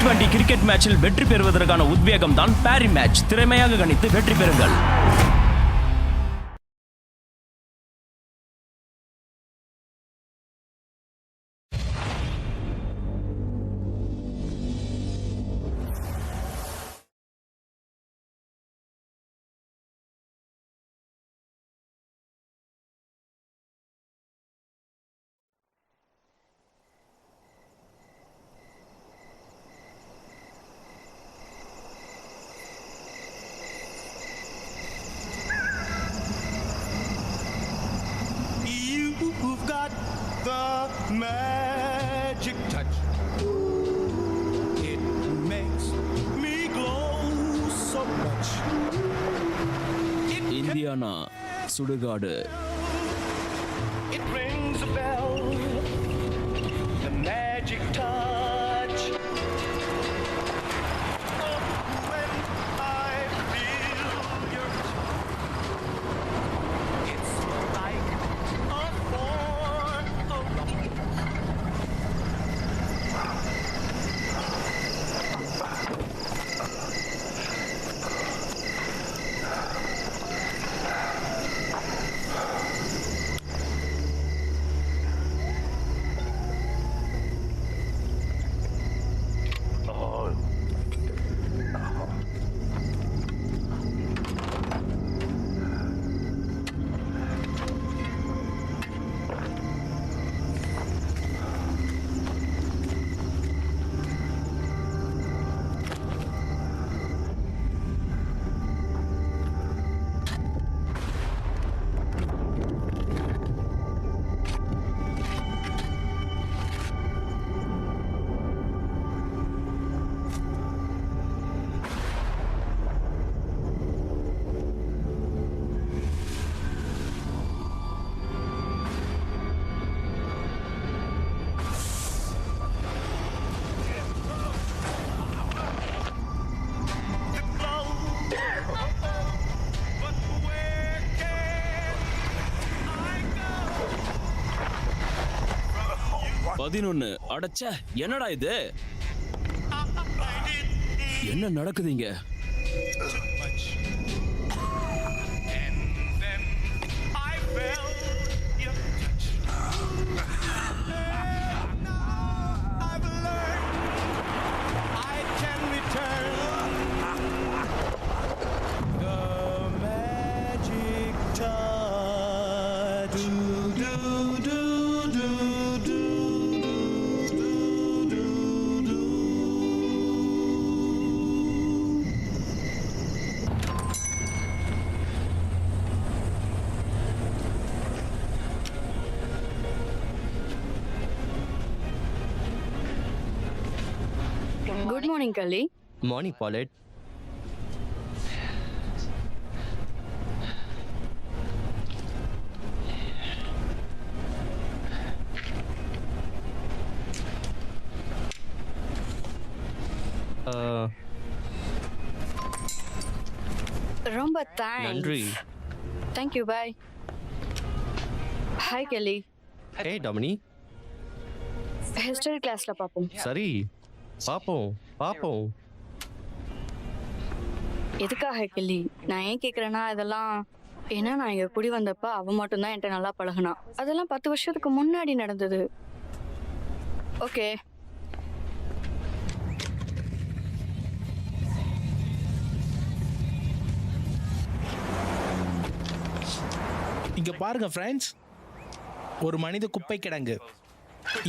T20 cricket மேட்சில் வெற்றி பெறுவதற்கான உத்வேகம் தான் பாரி மேட்ச். திறமையாக கணித்து வெற்றி பெறுங்கள். You've got the magic touch. It makes me glow so much. Indiana சுடுகாடு. It rings a bell. The magic touch. Oh, when I feel your touch, it's like a force. But where can I go? 11 அடச்சே, என்னடா இது? என்ன நடக்குதுங்க? Much. And then I felt your touch. I've learned I can return the magic touch. Do do do do do do do do. Good morning, Kali. Morning, Paulette. ரொம்ப thanks. நன்றி. Thank you, bye. Hi, Kelly. Hey, Domini. History classல பாப்போம். சரி, பாப்போம். எதுக்காக Kelly? நான் ஏன் கேக்குறேன்னா இதெல்லாம் ஏன்னா நான் இங்க குடி வந்தப்ப அவ மட்டும் தான் என்கிட்ட நல்லா பழகுனா. அதெல்லாம் 10 வருஷத்துக்கு முன்னாடி நடந்தது. ஓகே. இங்க பாருங்க ஃப்ரெண்ட்ஸ், ஒரு மனித குப்பை கிடங்கு.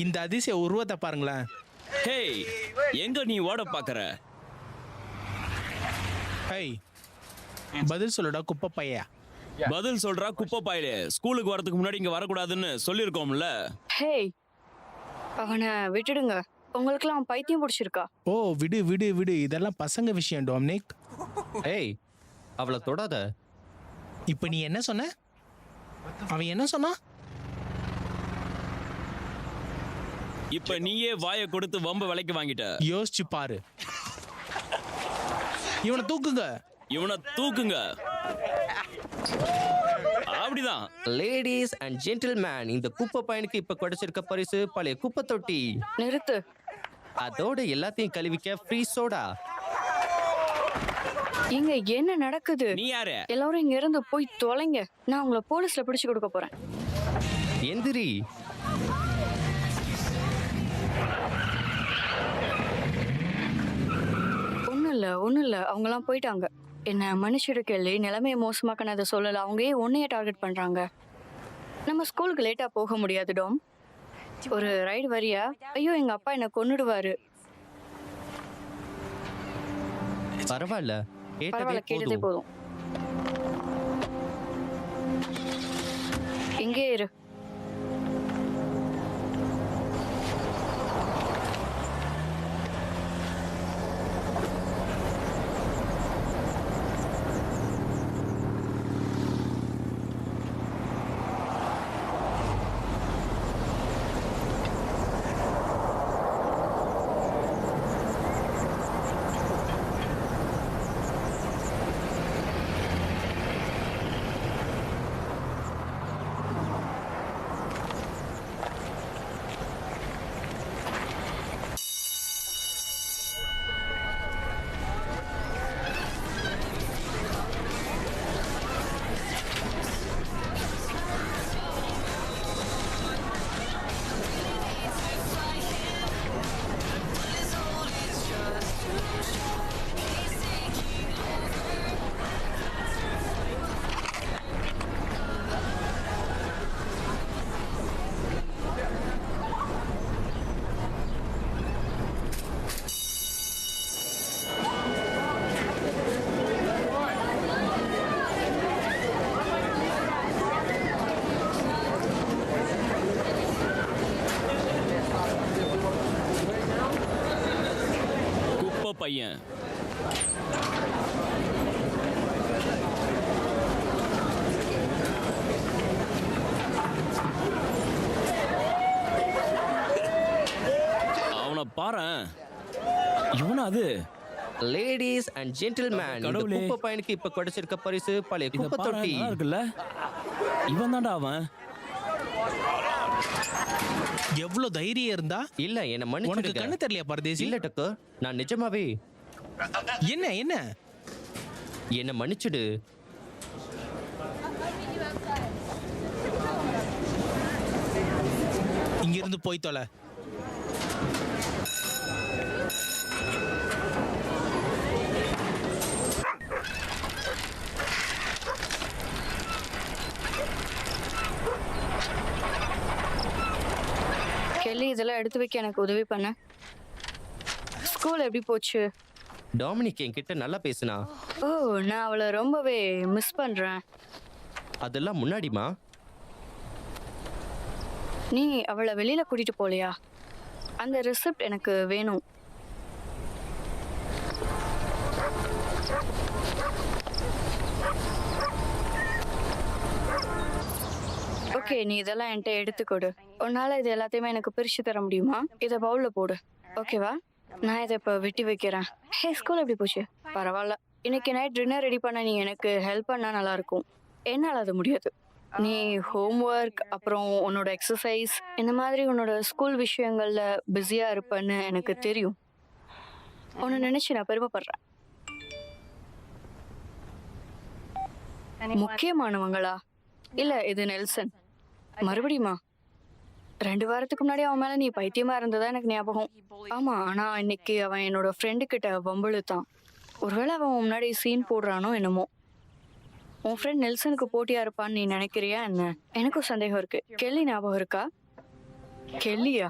இந்த அதிசய உருவத்தை பாருங்களேன். ஹேய், எங்க நீ ஓட பாக்குற? ஹேய், பதில் சொல்லுடா குப்பை பையா. பதில் சொல்றா குப்பை பாயிலே. ஸ்கூலுக்கு வரதுக்கு முன்னாடி இங்க வரக்கூடாதுன்னு சொல்லியிருக்கோம்ல. ஹேய், அவனை விட்டுடுங்க. உங்களுக்குலாம் பைத்தியம் பிடிச்சிருக்கா? ஓ விடு, இதெல்லாம் பசங்க விஷயம் டொமினிக். ஏய், அவளை தொடாத. இப்போ நீ என்ன சொன்ன? அவன் என்ன சொன்னா? இப்ப நீயே வாயை கொடுத்து வம்ப விலைக்கு வாங்கிட்ட. யோசிச்சு பாரு. இவனை தூக்குங்க. அப்படிதான். லேடிஸ் அண்ட் ஜென்டில்மேன், இந்த குப்பை பையனுக்கு இப்ப கிடைச்சிருக்க பரிசு பழைய குப்பை தொட்டி. நிறுத்து. அதோட எல்லாத்தையும் கழுவிக்க ஃப்ரீ சோடா. இங்க என்ன நடக்குது? நீ யாரு? எல்லாரும் இங்க இருந்து போய் தொலைங்க. நான் உங்களை போலீஸ்ல பிடிச்சு கொடுக்க போறேன். எந்திரி. ஒண்ணும் இல்ல அவங்கலாம் போயிட்டாங்க. என்ன மன்னிச்சிடு கேள்வி, நிலைமையை மோசமாக்கினதை சொல்லல. அவங்க ஏன் உன்னையே டார்கெட் பண்றாங்க? நம்ம ஸ்கூலுக்கு லேட்டா போக முடியாது டாம். ஒரு ரைடு வரியா? ஐயோ எங்க அப்பா என்ன கொன்னுடுவாரு. பரவாயில்ல, பரவாயில்ல, கேட்டதே கேட்டதே போதும். போதும். இங்கே இரு. குப்பை பையன். அவனை பாரேன். இவனா அது? லேடிஸ் அண்ட் ஜென்டில்மேன், இந்த கடவுளே. குப்பை பையனுக்கு இப்ப கிடைச்சிருக்க பரிசு பழைய இத குப்பை பாரேன், தொட்டி. நல்லா இருக்குல்ல? இவன் தான்டா அவன். எவ்வளவு தைரியம் இருந்தா? இல்ல, என்ன உனக்கு மன்னிச்சிடுங்க. கண்ணு தெரியலையா பரதேசி? இல்ல டக்கு, நான் நிஜமாவே. என்ன என்ன என்ன மன்னிச்சிடு. இங்க இருந்து போய் தொலை. கெல்லி இதெல்லாம் எடுத்து வைக்க எனக்கு உதவி பண்ண. ஸ்கூல் எப்படி போச்சு? டாமினிக் என்கிட்ட நல்லா பேசுனா. ஓ, நான் அவளை ரொம்பவே மிஸ் பண்றேன். அதெல்லாம் முன்னாடிமா. நீ அவளை வெளியில கூட்டிட்டு போலையா? அந்த ரெசிப்ட் எனக்கு வேணும். ஓகே, நீ இதெல்லாம் என்கிட்ட எடுத்துக்கொடு. உன்னால இது எல்லாத்தையுமே எனக்கு பிரிச்சு தர முடியுமா? இதை பவுல்ல போடு, ஓகேவா? நான் இதை இப்போ வெட்டி வைக்கிறேன். ஹே, ஸ்கூல் எப்படி போச்சு? பரவாயில்ல. இன்னைக்கு நைட் டின்னர் ரெடி பண்ண நீ எனக்கு ஹெல்ப் பண்ணா நல்லா இருக்கும். என்னால் அது முடியாது. நீ ஹோம்ஒர்க் அப்புறம் உன்னோட எக்ஸசைஸ் இந்த மாதிரி உன்னோட ஸ்கூல் விஷயங்கள்ல பிஸியா இருப்பேன்னு எனக்கு தெரியும். உன்னை நினைச்சு நான் பெருமைப்படுறேன். முக்கியமானவங்களா? இல்ல, இது நெல்சன். மறுபடியுமா? 2 வாரத்துக்கு முன்னாடி அவன் மேல நீ பைத்தியமா இருந்ததா எனக்கு ஞாபகம். ஆமா, ஆனா இன்னைக்கு அவன் என்னோட ஃப்ரெண்டு கிட்ட வம்பிழுத்தான். ஒருவேளை அவன் உன் முன்னாடி சீன் போடுறானோ என்னமோ. உன் ஃப்ரெண்ட் நெல்சனுக்கு போட்டியா இருப்பான்னு நீ நினைக்கிறியா என்ன? எனக்கும் சந்தேகம் இருக்கு. கெல்லி ஞாபகம் இருக்கா? கெல்லியா?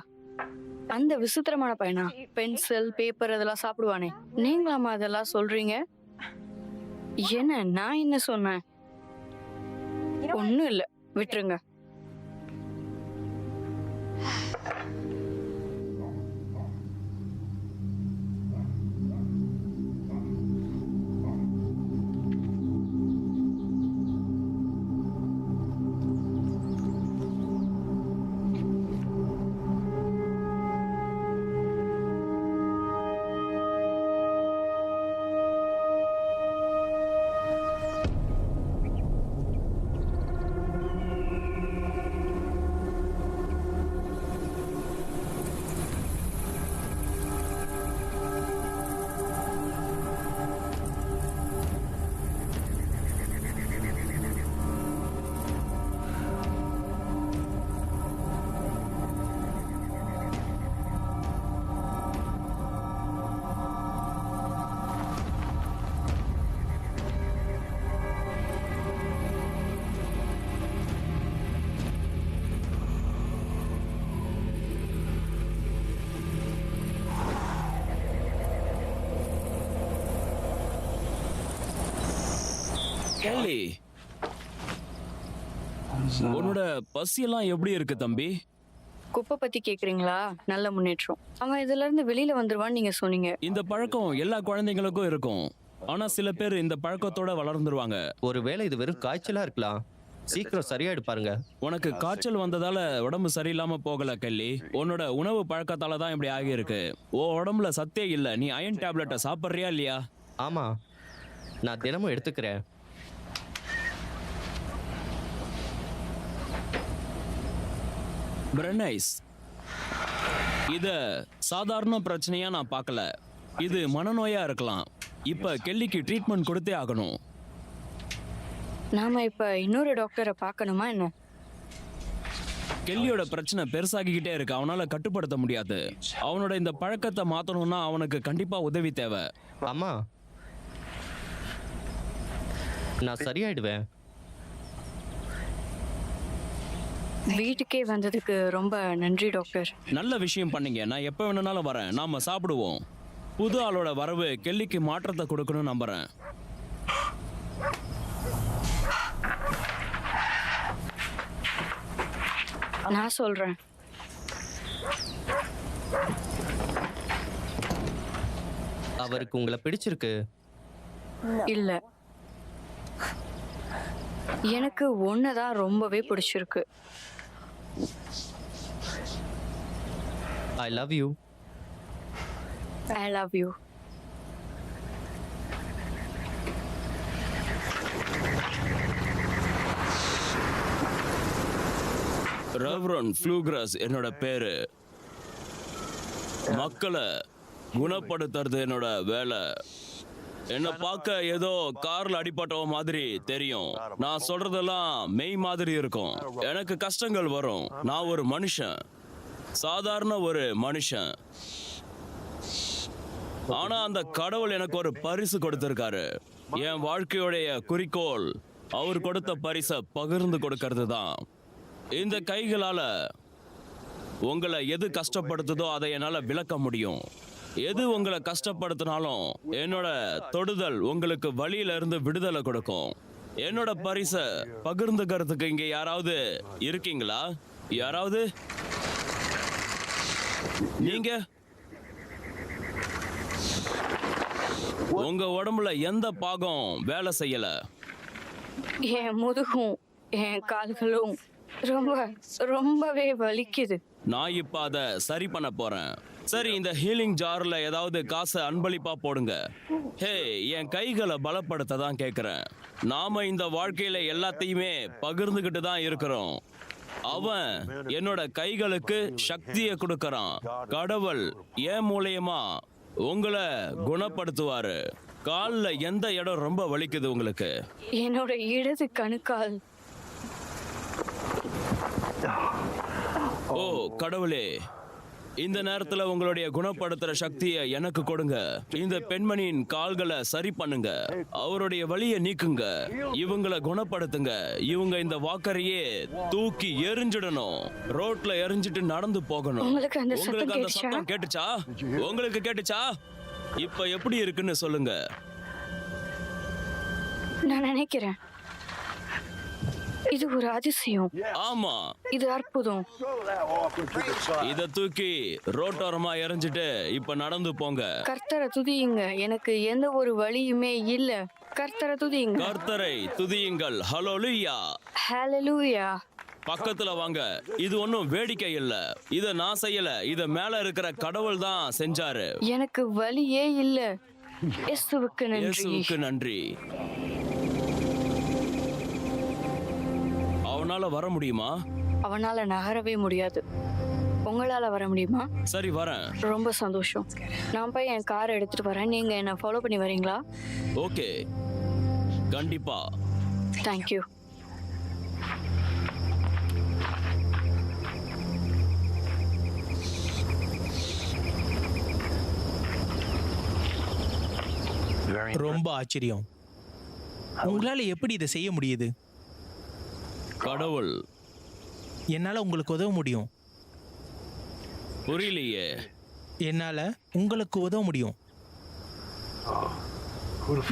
அந்த விசித்திரமான பையனா? பென்சில் பேப்பர் அதெல்லாம் சாப்பிடுவானே. நீங்களாமா அதெல்லாம் சொல்றீங்க? என்ன, நான் என்ன சொன்னேன்? ஒண்ணும் இல்ல, விட்டுருங்க. கேலி, உன்னோட பசியெல்லாம் எப்படி இருக்கு தம்பி? குப்பை பத்தி கேக்குறீங்களா? நல்ல முன்னேற்றம். அவன் இதுல இருந்து வெளியில வந்துருவான்னு நீங்க சொன்னீங்க. இந்த பழக்கம் எல்லா குழந்தைங்களுக்கும் இருக்கும். ஆனா சில பேர் இந்த பழக்கத்தோட வளர்ந்துருவாங்க. ஒருவேளை இது வெறும் காய்ச்சலா இருக்கலாம். சீக்கிரம் சரியாயிடு பாருங்க. உனக்கு காய்ச்சல் வந்ததால உடம்பு சரியில்லாம போகல கெல்லி. உன்னோட உணவு பழக்கத்தால தான் இப்படி ஆகியிருக்கு. உன் உடம்புல சத்தே இல்ல. நீ அயன் டேப்லெட்டை சாப்பிட்றியா இல்லையா? ஆமா, நான் தினமும் எடுத்துக்கிறேன். பிரெனைஸ், இத சாதாரண பிரச்சனையா நான் பார்க்கல. இது மனநோயா இருக்கலாம். இப்ப கெல்லிக்கு ட்ரீட்மெண்ட் கொடுத்தே ஆகணும். நாம இப்ப இன்னொரு டாக்டரை பார்க்கணுமா என்ன? கெல்லியோட பிரச்சனை பெருசாகிக்கிட்டே இருக்கு. அவனால கட்டுப்படுத்த முடியாது. அவனோட இந்த பழக்கத்தை மாத்தணும்னா அவனுக்கு கண்டிப்பா உதவி தேவை. அம்மா, நான் சரியாயிடுவேன். வீட்டுக்கே வந்ததுக்கு ரொம்ப நன்றி டாக்டர். நல்ல விஷயம் பண்ணீங்க. நான் எப்ப வேணும்னாலும் வரேன். நாம சாப்பிடுவோம். புது ஆளோட வரவு கெல்லிக்கு மாற்றத்தை கொடுக்கணும்னு நம்புறேன். நான் சொல்றேன். அவருக்கு உங்களை பிடிச்சிருக்கு. இல்ல, எனக்கு ஒன்னதான் ரொம்பவே பிடிச்சிருக்கு. I love you. I love you. Reverend ஃப்ளூக்ரஸ் என்னோட பேரு. மக்களை குணப்படுத்துறது என்னோட வேலை. என்ன பார்க்க ஏதோ கார்ல அடிபட்டவ மாதிரி தெரியும். நான் சொல்றதெல்லாம் மெய் மாதிரி இருக்கும். எனக்கு கஷ்டங்கள் வரும். நான் ஒரு மனுஷன், சாதாரண ஒரு மனுஷன். ஆனா அந்த கடவுள் எனக்கு ஒரு பரிசு கொடுத்திருக்காரு. என் வாழ்க்கையோடைய குறிக்கோள் அவர் கொடுத்த பரிசை பகிர்ந்து கொடுக்கறது தான். இந்த கைகளால உங்களை எது கஷ்டப்படுத்துதோ அதை என்னால விளக்க முடியும். எது உங்களை கஷ்டப்படுத்தினாலும் என்னோட தொடுதல் உங்களுக்கு வழியில இருந்து விடுதலை கொடுக்கும். என்னோட பரிசை பகிர்ந்துக்கிறதுக்கு இங்க யாராவது இருக்கீங்களா? யாராவது? நீங்க உங்க உடம்புல எந்த பாகம் வேலை செய்யல? என் முதுகும் என் கால்களும் ரொம்பவே வலிக்குது. நான் இப்ப அதை சரி பண்ண போறேன். சரி, இந்த ஹீலிங் ஜார்ல ஏதாவது காசை அன்பளிப்பா போடுங்க. ஹே, என் கைகளை பலப்படுத்த தான் கேட்கிறேன். நாம இந்த வாழ்க்கையில எல்லாத்தையுமே பகிர்ந்துகிட்டு தான் இருக்கிறோம். அவன் என்னோட கைகளுக்கு சக்தியை கொடுக்கறான். கடவுள் என் மூலியமா உங்களை குணப்படுத்துவாரு. கால்ல எந்த இடம் ரொம்ப வலிக்குது உங்களுக்கு? என்னோட இடது கணுக்கால். ஓ கடவுளே, இந்த நேரத்துல உங்களுடைய குணப்படுத்துற சக்தியை எனக்கு கொடுங்க. இந்த பெண்மணியின் கால்களை சரி பண்ணுங்க. அவருடைய வலியை நீக்குங்க. இவங்களை குணப்படுத்துங்க. இவங்க இந்த வாக்கரையே தூக்கி எரிஞ்சிடணும். ரோட்ல எரிஞ்சிட்டு நடந்து போகணும். உங்களுக்கு அந்த சத்தம் கேட்டுச்சா? உங்களுக்கு கேட்டுச்சா? இப்ப எப்படி இருக்குன்னு சொல்லுங்க. நான் நினைக்கிறேன் இது ஒரு அதிசயம். ஆமா, இது அற்புதம். இத தூக்கி ரோட்டோரமா எறிஞ்சிட்டு இப்ப நடந்து போங்க. கர்த்தரை துதியுங்க. எனக்கு எந்த ஒரு வழியுமே இல்ல. கர்த்தரை துதியுங்க. கர்த்தரை துதியுங்கள். ஹல்லேலூயா. ஹல்லேலூயா. பக்கத்துல வாங்க. இது ஒன்றும் வேடிக்கை இல்ல. இத நான் செய்யல. இத மேல இருக்கிற கடவுள் தான் செஞ்சாரு. எனக்கு வழியே இல்ல. இயேசுவுக்கு நன்றி. இயேசுவுக்கு நன்றி. அவனால வர முடியுமா? அவனால நகரவே முடியாது. உங்களால வர முடியுமா? சரி, வரேன். ரொம்ப சந்தோஷம். நான் போய் என் காரை எடுத்துட்டு வரேன். நீங்க என்ன ஃபாலோ பண்ணி வரீங்களா? ஓகே, கண்டிப்பா. தேங்க்யூ. ரொம்ப ஆச்சரியம். உங்களால எப்படி இதை செய்ய முடியுது? கடவுள். என்னால உங்களுக்கு உதவ முடியும். புரியலையே. என்னால உங்களுக்கு உதவ முடியும்.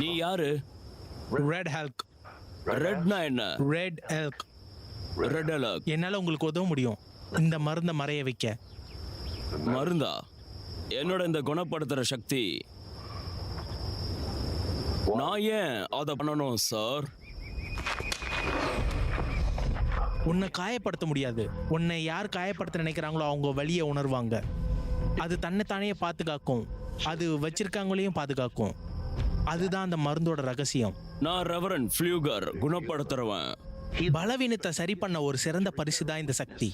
நீ யாரு? Red Hulk. ரெட்னா என்ன? Red elk. ரெட் அலர்ட் என்னால உங்களுக்கு உதவ முடியும் இந்த மருந்தை மறைய வைக்க. மருந்தா? என்னோட இந்த குணப்படுத்துற சக்தி நான் ஏன் அதை பண்ணணும் சார்? உன்னை காயப்படுத்த முடியாது. உன்னை யார் காயப்படுத்த நினைக்கிறாங்களோ அவங்க வலியை உணர்வாங்க. அது தன்னைத்தானே பாதுகாக்கும். அது வச்சிருக்காங்களையும் பாதுகாக்கும். அதுதான் அந்த மருந்தோட ரகசியம். நான் ரெவரண்ட் ஃப்ளூகர், குணப்படுத்துறவன். பலவீனத்தை சரி பண்ண ஒரு சிறந்த பரிசு தான் இந்த சக்தி.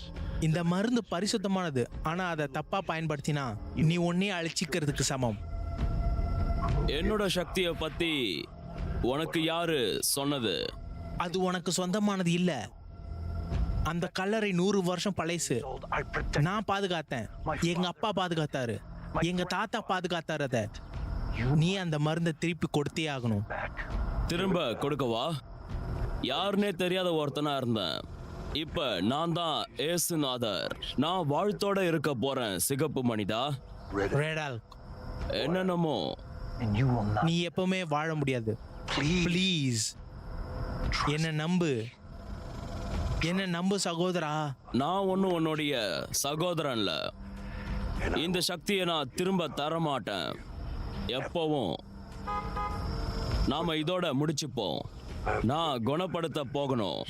இந்த மருந்து பரிசுத்தமானது, ஆனா அதை தப்பா பயன்படுத்தினா நீ உன்னையே அழிச்சிக்கிறதுக்கு சமம். என்னோட சக்தியை பத்தி உனக்கு யாரு சொன்னது? அது உனக்கு சொந்தமானது இல்ல. அந்த கல்லறை 100 வருஷம் பழைசு. நான் பாதுகாத்தேன். எங்க அப்பா பாதுகாத்தாரு. எங்க தாத்தா பாதுகாத்தாரு. அத நீ அந்த மருந்தை திருப்பி கொடுத்தே ஆகணும். திரும்ப கொடுக்கவா? யாருன்னே தெரியாத ஒருத்தனா இருந்தேன். இப்ப நான் தான் ஏசுநாதர். நான் வாழ்த்தோட இருக்க போறேன் சிகப்பு மனிதா. ரெடால், என்னென்னமோ நீ எப்பவுமே வாழ முடியாது. ப்ளீஸ் என்ன நம்பு. என்ன நம்பு சகோதரா. நான் ஒன்னும் உன்னுடைய சகோதரன்ல. இந்த சக்தியை நான் திரும்ப தர மாட்டேன் எப்பவும். நாம இதோட முடிச்சுப்போம். நான் குணப்படுத்த போகணும்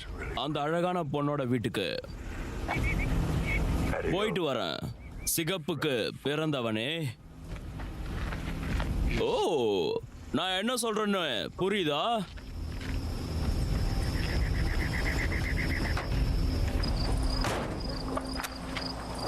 அந்த அழகான பொண்ணோட வீட்டுக்கு. போயிட்டு வரேன் சிகப்புக்கு பிறந்தவனே. ஓ, நான் என்ன சொல்றேன்னு புரியுதா?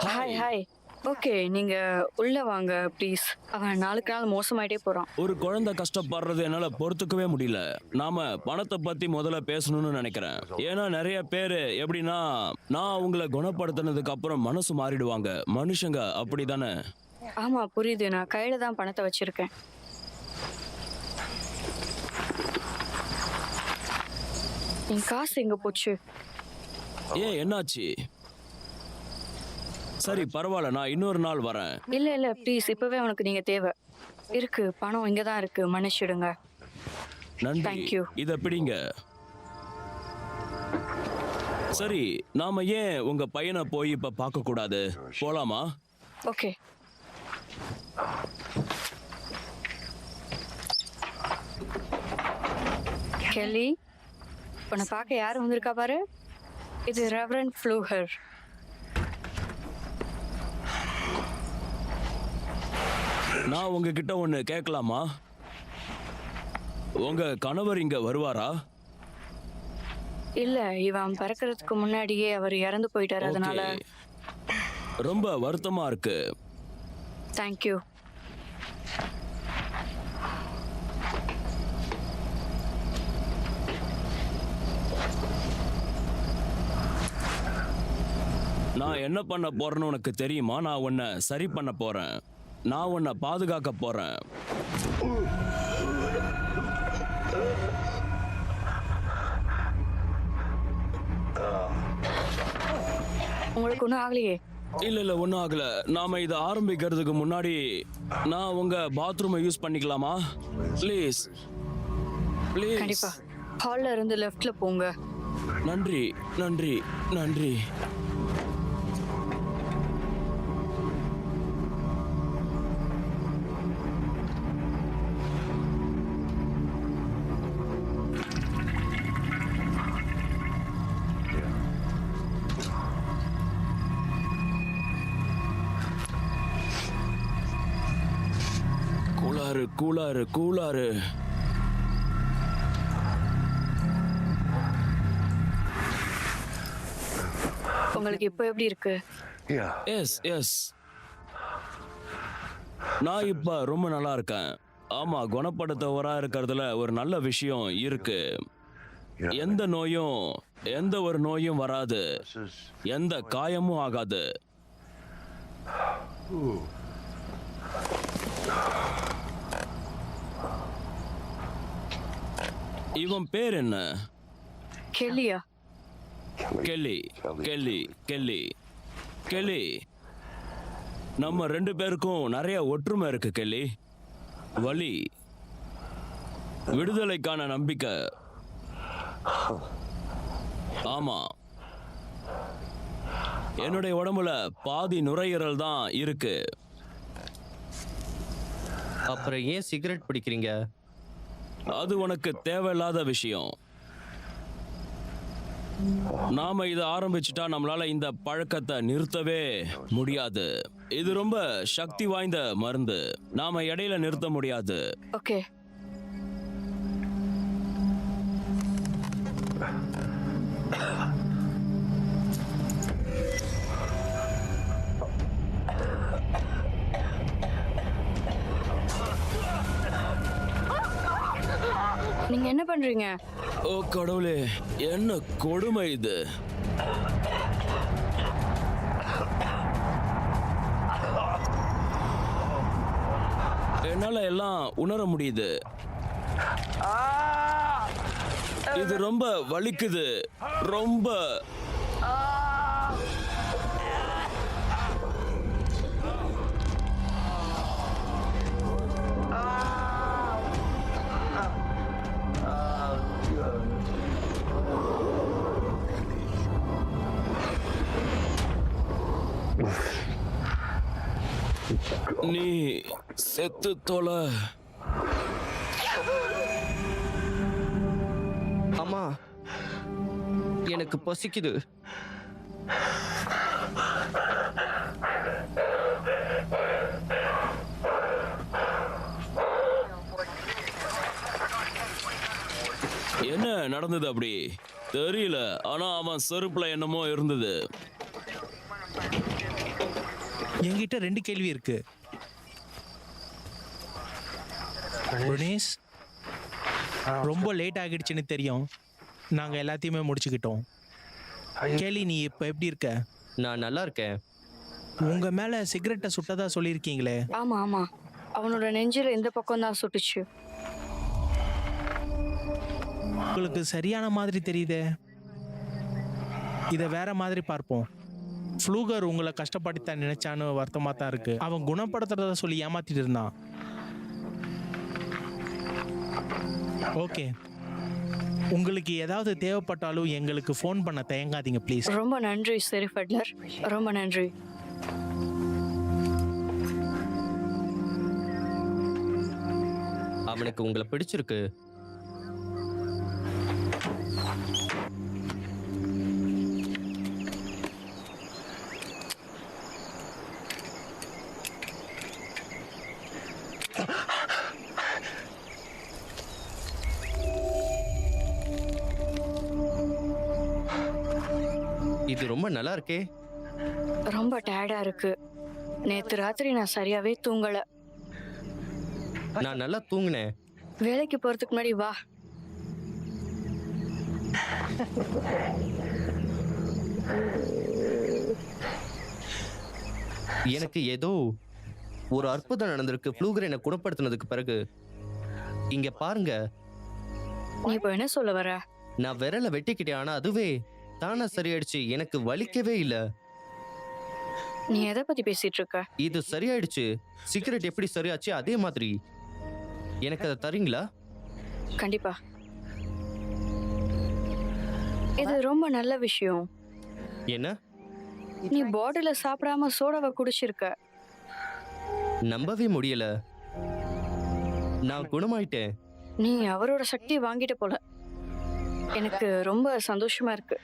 Hi hi. ஓகே, நீங்க உள்ள வாங்க ப்ளீஸ். அவன் நாளுக்கு நாள் மோசமாயிட்டே போறான். ஒரு குழந்தை கஷ்டப்படுறது என்னால பொறுத்துக்கவே முடியல. நாம பணத்தை பத்தி முதல்ல பேசணும்னு நினைக்கிறேன். ஏன்னா நிறைய பேரு எப்படின்னா, நான் அவங்கள குணப்படுத்தினதுக்கு அப்புறம் மனசு மாறிடுவாங்க. மனுஷங்க அப்படிதானே? ஆமா புரியுது. நான் கையில தான் பணத்தை வச்சிருக்கேன். என் காசு எங்க போச்சு? ஏன் என்னாச்சு? சரி பரவாயில்ல, நான் இன்னொரு நாள் வரேன். இல்ல இல்ல ப்ளீஸ், இப்பவே அவனுக்கு நீங்க தேவை. இருக்கு, பணம் இங்கதான் இருக்கு, மன்னிச்சிடுங்க. நன்றி. Thank you. இத பிடிங்க. சரி, நாம ஏன் உங்க பையனை போய் இப்ப பார்க்க கூடாது? போலாமா? ஓகே. கெல்லி, உன்னை பார்க்க யார் வந்திருக்கா பாரு. இது ரெவரண்ட் ஃப்ளூகர். நான் உங்ககிட்ட ஒண்ணு கேட்கலாமா? உங்க கணவர் இங்க வருவாரா? இல்ல, இவன் பிறக்கிறதுக்கு முன்னாடியே அவர் இறந்து போயிட்டாரு. அதனால Okay. ரொம்ப வருத்தமா இருக்கு. தேங்க்யூ. நான் என்ன பண்ண போறேன்னு உனக்கு தெரியுமா? நான் உன்னை சரி பண்ண போறேன். நான் உன்னை பாதுகாக்க போறேன். உங்களுக்கு ஒன்றும் ஆகலையே? இல்ல இல்ல, ஒன்றும் ஆகல. நாம இதை ஆரம்பிக்கிறதுக்கு முன்னாடி நான் உங்க பாத்ரூமை யூஸ் பண்ணிக்கலாமா? Please please. கண்டிப்பா. ஹால்ல இருந்து லெஃப்ட்ல போங்க. நன்றி நன்றி நன்றி. கூலாரு கூலாரு கூலாரு. உங்களுக்கு இப்போ எப்படி இருக்கு? எஸ் எஸ், நான் இப்ப ரொம்ப நல்லா இருக்கேன். ஆமா, குணப்படுத்தவரா இருக்கிறதுல ஒரு நல்ல விஷயம் இருக்கு. எந்த ஒரு நோயும் வராது, எந்த காயமும் ஆகாது. இவன் பேர் என்ன? கெல்லியா? Kelly Kelly Kelly Kelly. நம்ம ரெண்டு பேருக்கும் நிறைய ஒற்றுமை இருக்கு கெல்லி. வலி, விடுதலைக்கான நம்பிக்கை, ஆமா, என்னுடைய உடம்புல பாதி நுரையீரல் தான் இருக்கு. அப்புறம் ஏன் சிகரெட் பிடிக்கிறீங்க? அது உனக்கு தேவையில்லாத விஷயம். நாம இதை ஆரம்பிச்சுட்டா நம்மளால இந்த பழக்கத்தை நிறுத்தவே முடியாது. இது ரொம்ப சக்தி வாய்ந்த மருந்து. நாம இடையில நிறுத்த முடியாது. ஓகே. நீங்க என்ன பண்றீங்க? ஓ கடவுளே, என்ன கொடுமை இது! என்னால எல்லாம் உணர முடியுது. இது ரொம்ப வலிக்குது, ரொம்ப. நீ செத்து தொலை. அம்மா, எனக்கு பசிக்குது. என்ன நடந்தது அப்படி தெரியல. ஆனா அவன் செருப்புல என்னமோ இருந்தது. என்கிட்ட 2 கேள்வி இருக்கு. புவனேஷ், ரொம்ப லேட் ஆகிடுச்சுன்னு தெரியும். நாங்க எல்லாத்தையுமே முடிச்சுக்கிட்டோம். கேலி, நீ இப்ப எப்படி இருக்க? நான் நல்லா இருக்கேன். உங்க மேல சிகரெட்டை சுட்டதா சொல்லியிருக்கீங்களே. ஆமா ஆமா, அவனோட நெஞ்சில இந்த பக்கம் தான் சுட்டுச்சு. உங்களுக்கு சரியான மாதிரி தெரியுதே. இதை வேற மாதிரி பார்ப்போம். ஃப்ளூகர் உங்களை கஷ்டப்படுத்தான் நினைச்சான்னு வருத்தமா தான் இருக்கு. அவன் குணப்படுத்துறத சொல்லி ஏமாத்திட்டு இருந்தான். ஓகே, உங்களுக்கு ஏதாவது தேவைப்பட்டாலும் எங்களுக்கு ஃபோன் பண்ண தயங்காதீங்க ப்ளீஸ். ரொம்ப நன்றி ஷெரீஃப் அட்லர், ரொம்ப நன்றி. அவனுக்கு உங்களை பிடிச்சிருக்கு. இது ரொம்ப நல்லா இருக்கே. ரொம்ப டயர்டா இருக்கு. நேத்து ராத்திரி நான் சரியாவே தூங்கல. நான் நல்லா தூங்கினேன். வேலைக்கு போறதுக்கு முன்னாடி வா. எனக்கு ஏதோ ஒரு அற்புதம் நடந்திருக்கு. ஃப்ளூகர் என்னை குணப்படுத்தினதுக்கு பிறகு. இங்க பாருங்க, நீ இப்போ என்ன சொல்ல வர? நான் விரலை வெட்டிக்கிட்டேன், ஆனா அதுவே தானா சரியாயிடுச்சு. எனக்கு வலிக்கவே இல்லை. நீ எதை பத்தி பேசிட்டு இருக்க? இது சரியாயிடுச்சு. சிகரெட் எப்படி சரியாச்சு அதே மாதிரி. எனக்கு அதை தரீங்களா? கண்டிப்பா. இது ரொம்ப நல்ல விஷயம். என்ன? நீ பாட்டில சாப்பிடாம சோடாவை குடிச்சிருக்க. நம்பவே முடியல. நான் குணமாயிட்டேன். நீ அவரோட சக்தியை வாங்கிட்ட போல. எனக்கு ரொம்ப சந்தோஷமா இருக்கு.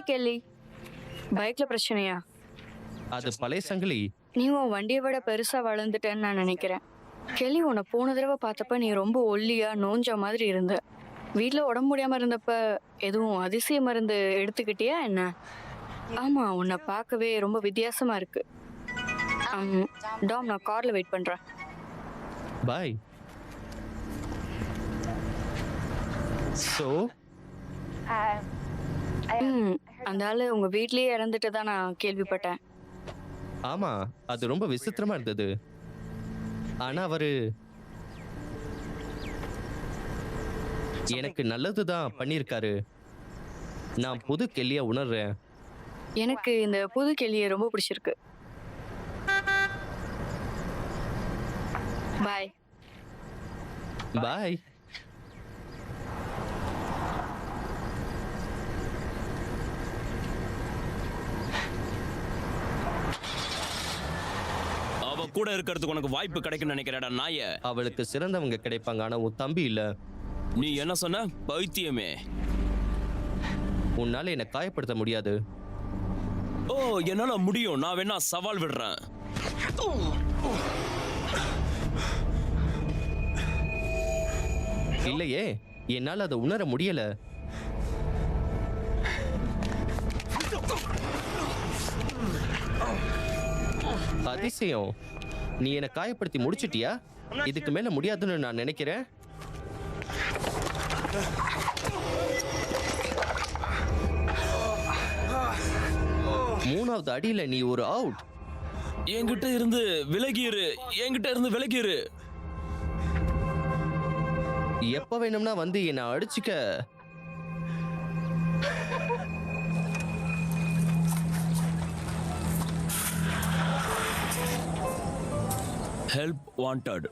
Hi Kelly. பைக்ல பிரச்சனையா? அது பழைய சங்கிலி. நீ உன் வண்டியை விட பெருசா வளர்ந்துட்டேன்னு நான் நினைக்கிறேன். கெல்லி, உன்னை போன தடவை பார்த்தப்ப நீ ரொம்ப ஒல்லியா நோஞ்ச மாதிரி இருந்த. வீட்ல உடம்பு முடியாம இருந்தப்ப எதுவும் அதிசய மருந்து எடுத்துக்கிட்டியா என்ன? ஆமா, உன்னை பார்க்கவே ரொம்ப வித்தியாசமா இருக்கு. டாம், நான் கார்ல வெயிட் பண்றேன். பாய். ஸோ அந்த ஆளு உங்க வீட்லயே இறந்துட்டு தான் நான் கேள்விப்பட்டேன். ஆமா, அது ரொம்ப விசித்திரமா இருந்தது. ஆனா அவரு எனக்கு நல்லதுதான் பண்ணியிருக்காரு. நான் புது கெல்லியா உணர்றேன். எனக்கு இந்த புது கெல்லியை ரொம்ப பிடிச்சிருக்கு. பாய். பாய். அவ கூட இருக்கிறதுக்கு உனக்கு வாய்ப்பு கிடைக்கும்னு நினைக்கிறேடா நாய. அவளுக்கு சிறந்தவங்க கிடைப்பாங்க, ஆனா உன் தம்பி இல்ல. நீ என்ன சொன்ன? பைத்தியமே. உன்னால என்னை காயப்படுத்த முடியாது. ஓ, என்னால முடியும். நான் வேணா சவால் விடுறேன். இல்லையே, என்னால அதை உணர முடியல. அதிசயம். நீ என்னை காயப்படுத்தி முடிச்சிட்டியா? இதுக்கு மேல முடியாதுன்னு நான் நினைக்கிறேன். மூணாவது அடியில நீ ஒரு அவுட். என்கிட்ட இருந்து விலகிரு. என்கிட்ட இருந்து விலகிரு. எப்ப வேணும்னா வந்து என்னை அடிச்சுக்க. Help wanted.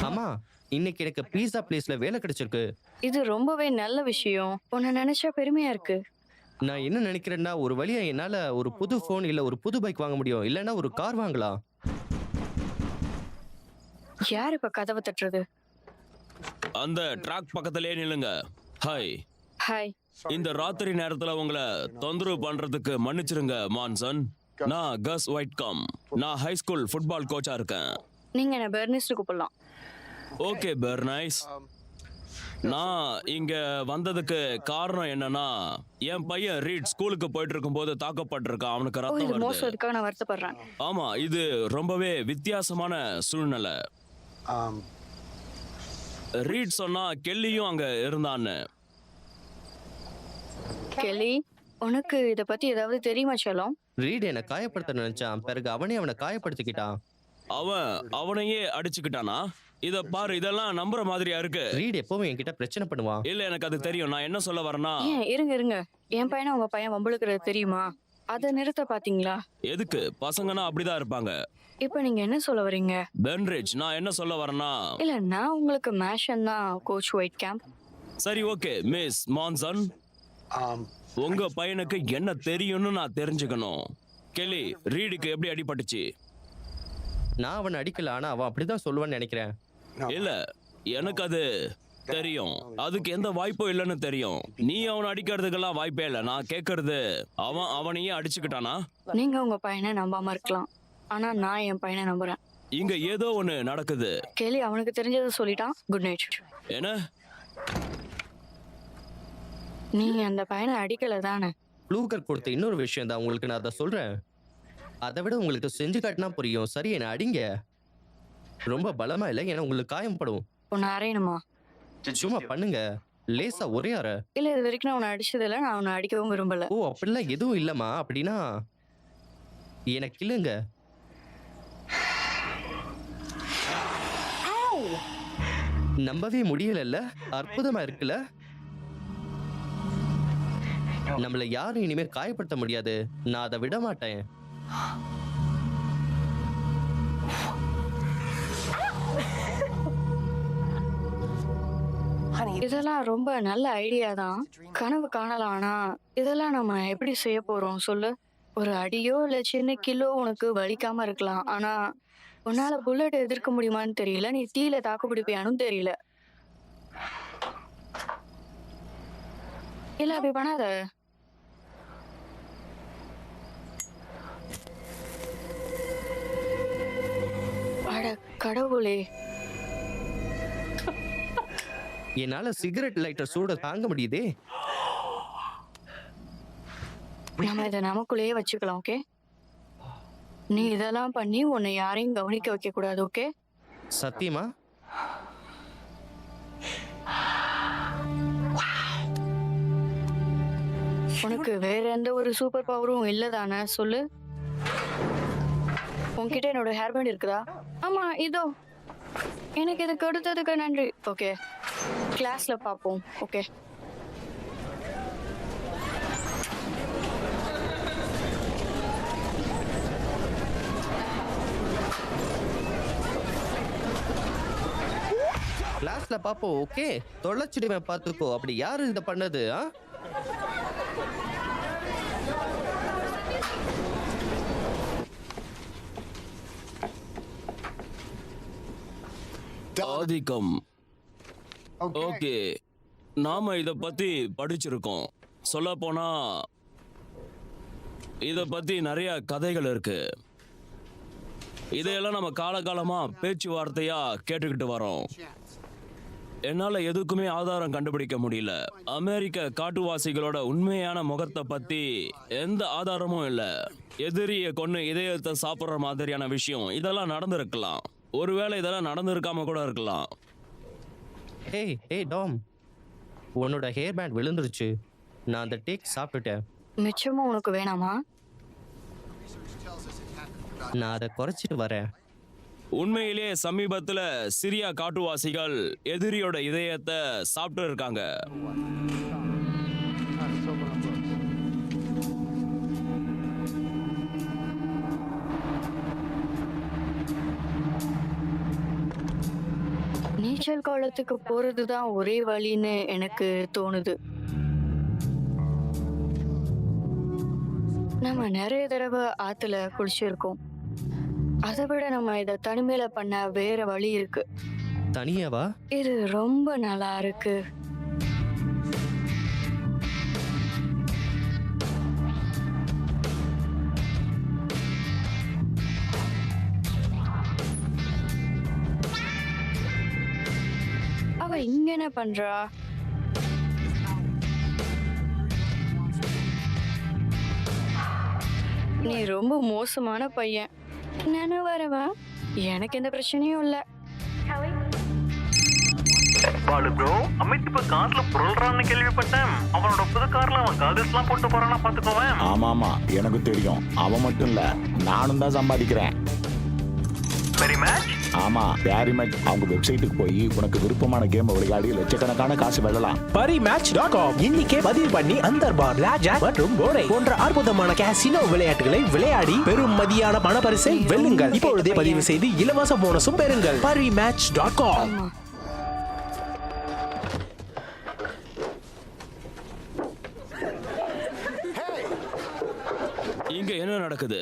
ஆமா, இன்னைக்கு எனக்கு பீஸா பிளேஸ்ல வேலை கிடைச்சிருக்கு. இது ரொம்பவே நல்ல விஷயம். உன்னை நினைச்சா பெருமையா இருக்கு. நான் என்ன நினைக்கிறேன்னா, ஒரு வழியா என்னால ஒரு புது போன் இல்ல ஒரு புது பைக் வாங்க முடியும், இல்லைன்னா ஒரு கார் வாங்கலாம். யார் இப்ப கதவை தட்டுறது? அந்த ட்ராக் பக்கத்திலே நில்லுங்க. ஹாய். ஹாய். இந்த ராத்திரி நேரத்துல உங்களை தொந்தரவு பண்றதுக்கு மன்னிச்சிருங்க மான்சன். நான் கஸ் ஒயிட்காம். நான் ஹை ஸ்கூல் ஃபுட்பால் கோச்சா இருக்கேன். நீங்க என்ன பெர்னிஸ்ட் கூப்பிடலாம். ஓகே பெர்னைஸ். நான் இங்க வந்ததுக்கு காரணம் என்னன்னா, என் பையன் ரீட் ஸ்கூலுக்கு போயிட்டு இருக்கும்போது தாக்கப்பட்டிருக்கான். அவனுக்கு ஓ, ரத்தம் இது வருது. மோசம். இதுக்காக நான் வருத்தப்படுறேன். ஆமா, இது ரொம்பவே வித்தியாசமான சூழ்நிலை. ரீட் சொன்னா கெல்லியும் அங்க இருந்தான்னு. கெல்லி, உனக்கு இத பத்தி ஏதாவது தெரியுமா செல்லம்? ரீட் என்னை காயப்படுத்த நினைச்சான், பிறகு அவனே அவனை காயப்படுத்திக்கிட்டான். அவனையே அடிச்சுக்கிட்டானா? இத பாரு, இதெல்லாம் நம்புற மாதிரியா இருக்கு. ரீட் எப்பவும் என்கிட்ட பிரச்சனை பண்ணுவான். இல்ல, எனக்கு அது தெரியும். நான் என்ன சொல்ல வரேன்னா, ஏன் இருங்க. என் பையனை உங்க பையன் வம்புழுக்கிறது தெரியுமா? அதை நிறுத்த பாத்தீங்களா? எதுக்கு? பசங்கன்னா அப்படிதான் இருப்பாங்க. இப்ப நீங்க என்ன சொல்ல வரீங்க? பென்ரிட்ஜ், நான் என்ன சொல்ல வரேன்னா, இல்ல, நான் உங்களுக்கு மேஷன் தான் கோச் ஒயிட் கேம்ப். சரி ஓகே மிஸ் மான்சன், உங்க பையனுக்கு என்ன தெரியும்னு நான் தெரிஞ்சுக்கணும். கெல்லி, ரீடுக்கு எப்படி அடிபட்டுச்சு? நான் அவனை அடிக்கல, ஆனா அவன் அப்படிதான் சொல்லுவான்னு நினைக்கிறேன். இல்ல, எனக்கு அது தெரியும். அதுக்கு எந்த வாய்ப்பும் இல்லைன்னு தெரியும். நீ அவனை அடிக்கிறதுக்கெல்லாம் வாய்ப்பே இல்லை. நான் கேட்கறது, அவனையே அடிச்சுக்கிட்டானா? நீங்க உங்க பையனை நம்பாம இருக்கலாம், ஆனா நான் என் பையனை நம்புறேன். இங்க ஏதோ ஒண்ணு நடக்குது. கெல்லி அவனுக்கு தெரிஞ்சதை சொல்லிட்டான். Good night. என்ன? நீங்க அந்த பையனை அடிக்கல தானே? ப்ளூகர் கொடுத்த இன்னொரு விஷயம் தான் உங்களுக்கு நான் அதை சொல்றேன். அதை விட உங்களுக்கு செஞ்சு காட்டினா புரியும். சரி, என்னை அடிங்க. ரொம்ப பலமா இல்லை, ஏன்னா உங்களுக்கு காயம்படும். உன்னை அறையணுமா? சும்மா பண்ணுங்க, லேசா ஒரே அறை. இல்ல, இது வரைக்கும் நான் உன்னை அடிச்சது இல்லை. நான் உன்னை அடிக்கவும் விரும்பல. ஓ, அப்படிலாம் எதுவும் இல்லம்மா. அப்படின்னா எனக்கு இல்லைங்க. நம்பவே முடியல. அற்புதமா இருக்குல்ல? நம்மள யாரும் இனிமே காயப்படுத்த முடியாது. நான் அதை விட மாட்டேன். இதெல்லாம் ரொம்ப நல்ல ஐடியா தான். கனவு காணலாம், ஆனா இதெல்லாம் நம்ம எப்படி செய்ய போறோம் சொல்லு? ஒரு அடியோ இல்ல சின்ன கிலோ உனக்கு வலிக்காம இருக்கலாம், ஆனா உன்னால புல்லட் எதிர்க்க முடியுமான்னு தெரியல, நீ தீயில தாக்கு பிடிப்பியானும் தெரியல. இல்ல அப்படி பண்ணாத. அட கடவுளே, என்னால சிகரெட் லைட்டர் சூட தாங்க முடியுதே. நம்ம இதை நமக்குள்ளேயே வச்சுக்கலாம். ஓகே, நீ இதெல்லாம் பண்ணி உன்னை யாரையும் கவனிக்க வைக்க கூடாது. ஓகே, சத்தியமா? உனக்கு வேற எந்த ஒரு சூப்பர் பவரும் இல்லதானே? சொல்லு. உன்கிட்ட என்னோட ஹேர் பேண்ட் இருக்குதா? ஆமா, இதோ. எனக்கு இது கொடுத்ததுக்கு நன்றி. ஓகே, கிளாஸ்ல பார்ப்போம். ஓகே, கிளாஸ்ல பாப்போம். ஓகே, தொலைச்சிடுவேன் பாத்துக்கோ. அப்படி யாரு இதை பண்ணது? ஆதிக்கம். ஓகே, நாம இத பத்தி படிச்சிருக்கோம். சொல்ல போனா இத பத்தி நிறைய கதைகள் இருக்கு. இதையெல்லாம் நம்ம காலகாலமா பேச்சுவார்த்தையா கேட்டுக்கிட்டு வரோம். என்னால எதுக்குமே ஆதாரம் கண்டுபிடிக்க முடியல. அமெரிக்க காட்டுவாசிகளோட உண்மையான முகத்தை பத்தி எந்த ஆதாரமும் இல்ல. எதிரிய கொன்னு இதயத்தை சாப்பிடுற மாதிரியான விஷயம் இதெல்லாம் நடந்திருக்கலாம். ஒருவேளை இதெல்லாம் நடந்திருக்காம கூட இருக்கலாம். ஏய் டாம், உன்னோட ஹேர் பேண்ட் விழுந்துருச்சு. நான் அந்த டேக் சாப்பிட்டுட்டேன். மிச்சமும் உனக்கு வேணாமா? நான் அதை குறைச்சிட்டு வரேன். உண்மையிலேயே சமீபத்துல சிரியா காட்டுவாசிகள் எதிரியோட இதயத்தை சாப்பிட்டு இருக்காங்க. நீச்சல் குளத்துக்கு போறதுதான் ஒரே வழின்னு எனக்கு தோணுது. நம்ம நிறைய தடவை ஆத்துல குளிச்சிருக்கோம். அதை விட நம்ம இதை தனிமையில பண்ண வேற வழி இருக்கு. தனியாவா? இது ரொம்ப நல்லா இருக்கு. அவ இங்க என்ன பண்றா? நீ ரொம்ப மோசமான பையன். நானும் வரவா? எனக்கு எந்த பிரச்சனையும் இல்ல. பாலு ப்ரோ, அமித் இப்ப கார்ல புரள்றான்னு கேள்விப்பட்டேன். அவனோட புது கார்ல அவன் காதல்ஸ்லாம் போட்டு போறானா பாத்துக்கோவேன். ஆமாமா, எனக்கு தெரியும். அவன் மட்டும் இல்ல, நானும் தான் சம்பாதிக்கிறேன். Very much. ஆமா, பேரி மேட்ச். அவங்க வெப்சைட்டுக்கு போய் உனக்கு விருப்பமான கேம் விளையாடி லட்சக்கணக்கான காசு வெல்லலாம். parimatch.com இன்னைக்கே பதிவு பண்ணி அந்தர்பார், பிளாக்ஜாக் மற்றும் போர்டை போன்ற அற்புதமான கேசினோ விளையாட்டுகளை விளையாடி பெரும் மதியான பணப்பரிசை வெல்லுங்கள். இப்பொழுதே பதிவு செய்து இலவச போனஸும் பெறுங்கள். parimatch.com. இங்க என்ன நடக்குது?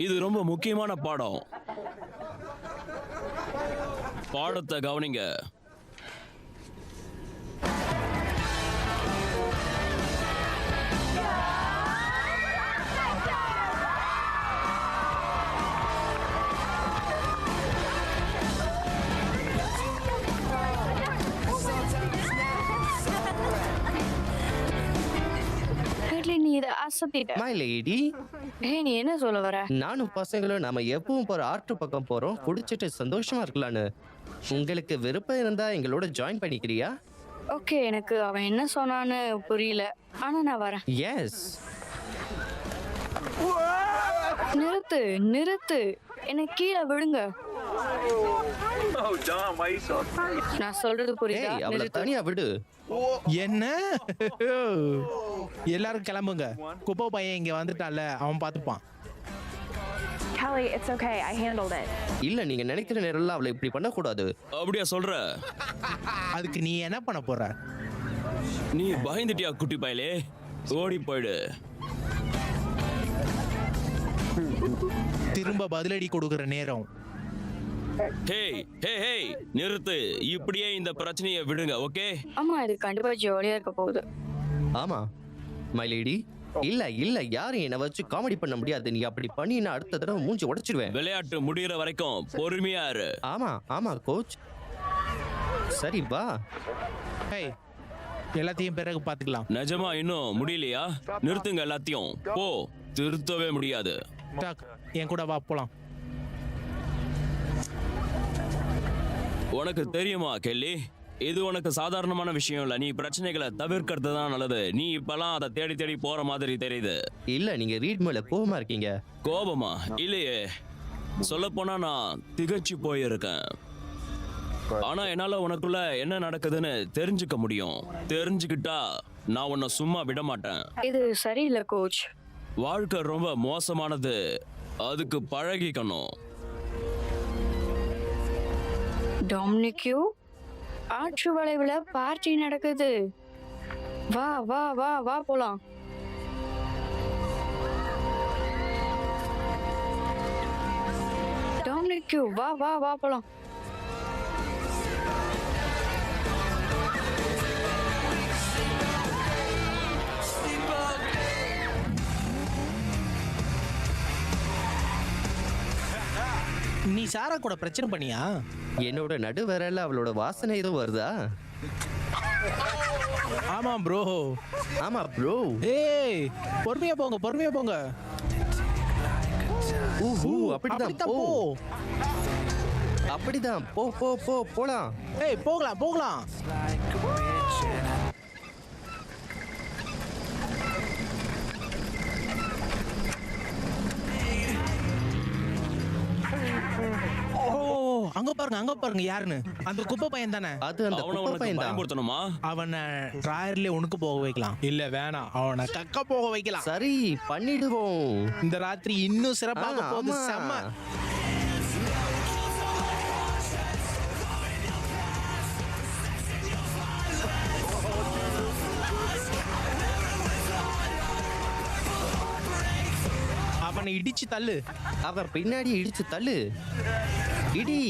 இது ரொம்ப முக்கியமான பாடம். பாடத்தை கவனிங்க. நீ இதை அசத்திட்ட. மை லேடி, நீ என்ன சொல்ல வர? நானும் பசங்களும் நாம எப்பவும் போற ஆற்று பக்கம் போறோம், குடிச்சிட்டு சந்தோஷமா இருக்கலான்னு. உங்களுக்கு விருப்பம் இருந்தா எங்களோட ஜாயின் பண்ணிக்கிறியா? ஓகே, எனக்கு அவன் என்ன சொன்னான்னு புரியல, ஆனா நான் வரேன். எஸ். நிறுத்து நிறுத்து, என்னை கீழே விடுங்க. Oh, Dom, why you so tight? நான் சொல்றது புரியுதா? ஏய், அவளை நிறுத்து. தனியா விடு. என்ன? எல்லாரும் கிளம்புங்க. குப்பை பையன் இங்க வந்துட்டான்ல, அவன் பார்த்துப்பான். Kelly, it's okay. I handled it. இல்ல, நீங்க நினைக்கிற நேரம்ல அவளை இப்படி பண்ணக்கூடாது. அப்படியா சொல்ற? அதுக்கு நீ என்ன பண்ண போற? நீ பயந்துட்டியா குட்டி பயலே? ஓடி போயிடு. திரும்ப பதிலடி கொடுக்கிற நேரம். ஹேய் ஹே ஹேய் நிறுத்து. இப்படியே இந்த பிரச்சனையை விடுங்க, ஓகே? ஆமா இது கண்டிப்பா ஜாலியா இருக்க போகுது. ஆமா மை லேடி. இல்ல இல்ல யாரும் என்னை வச்சு காமெடி பண்ண முடியாது. நீ அப்படி பண்ணி நான் அடுத்த தடவை மூஞ்சி உடைச்சிடுவேன். விளையாட்டு முடியற வரைக்கும் பொறுமையா இரு. ஆமா ஆமா கோச். சரி வா. ஹேய் எல்லாத்தையும் பிறகு பார்த்துக்கலாம். நிஜமா இன்னும் முடியலையா? நிறுத்துங்க எல்லாத்தையும். போ, திருத்தவே முடியாது. டாக் என் கூட வா போலாம். உனக்கு தெரியுமா கெல்லி, இது உனக்கு சாதாரணமான விஷயம் இல்ல. நீ பிரச்சனைகளை தவிர்க்கிறது தான் நல்லது. நீ இப்பெல்லாம் அதை தேடி தேடி போற மாதிரி தெரியுது. இல்ல நீங்க ரீட் மேல கோவமா இருக்கீங்க. கோபமா? இல்லையே, சொல்ல போனா நான் திகச்சு போயிருக்கேன். ஆனா என்னால உனக்குள்ள என்ன நடக்குதுன்னு தெரிஞ்சுக்க முடியும். தெரிஞ்சுக்கிட்டா நான் உன்னை சும்மா விட மாட்டேன். இது சரியில்லை கோச். வாழ்க்கை ரொம்ப மோசமானது, அதுக்கு பழகிக்கணும். டொமினிக்யூ, ஆற்று வளைவுல பார்ட்டி நடக்குது. வா வா வா வா போலாம். டொமினிக்யூ வா வா வா போலாம். நீ சாரா கூட பிரச்சனை பண்ணியா? என்னோட நடு விரல்ல அவளோட வாசனை ஏதோ வருதா? ஆமா ப்ரோ. ஆமா ப்ரோ. ஏய் பொறுமையா போங்க, பொறுமையா போங்க. ஊஹூ அப்படிதான் அப்படித்தான் போ. போ. அப்படிதான் போ போ போ போலாம். ஏய் போகலாம் போகலாம். ஓ அங்க பாருங்க யாருன்னு. அந்த குப்பை பையன் தானே? அது அந்த அவனை குப்பை உனக்கு பையன் தான். பயன்படுத்தணுமா? அவனை டிராயர்ல உனக்கு போக வைக்கலாம். இல்ல வேணாம், அவனை கக்க போக வைக்கலாம். சரி பண்ணிடுவோம். இந்த ராத்திரி இன்னும் சிறப்பாக போகுது. ஆமா. செம்ம. அவனை இடிச்சு தள்ளு. அவன் பின்னாடி இடிச்சு தள்ளு. இடி.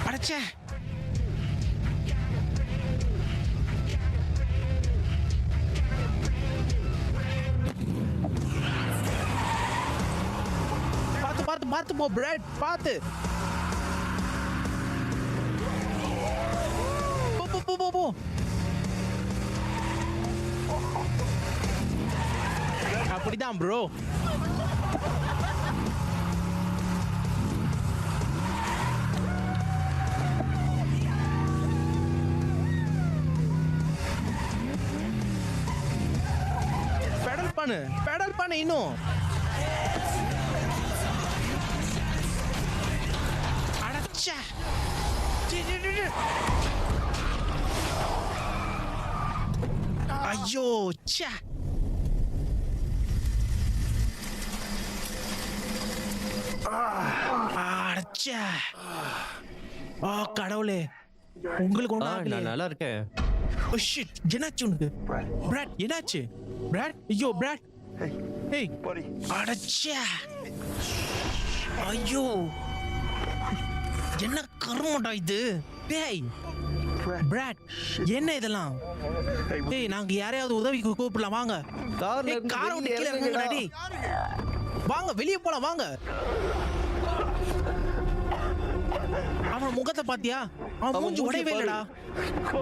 அடச்சே. பார்த்து போ பிரெட், பார்த்து போ போ போ போ போ. அப்படிதான் ப்ரோ. பெடல் பண்ணு இன்னும். அடச்சே. ஐயோ ச்சே. அடச்சே. ஓ கடவுளே, உங்களுக்கு ஒண்ணு ஆகலையே? நான் நல்லா இருக்கேன். ஓ ஷிட், என்னாச்சு உனக்கு? பிராட் என்னாச்சு? பிராட், ஐயோ பிராட். ஏய் அடச்சே. ஐயோ என்ன கருமடா இது? டேய் பிராட், என்ன இதெல்லாம்? டேய் நாங்க யாரையாவது உதவிக்கு கூப்பிடலாம் வாங்க. கார்ல டேய் இருந்து காரை விட்டு வெளியே கீழ இறங்குங்கடா. இறங்குங்கடா. டேய் வாங்க வெளியே போலாம் வாங்க. அவன் முகத்தை பாத்தியா? அவன் மூஞ்சி உடையவே இல்லடா.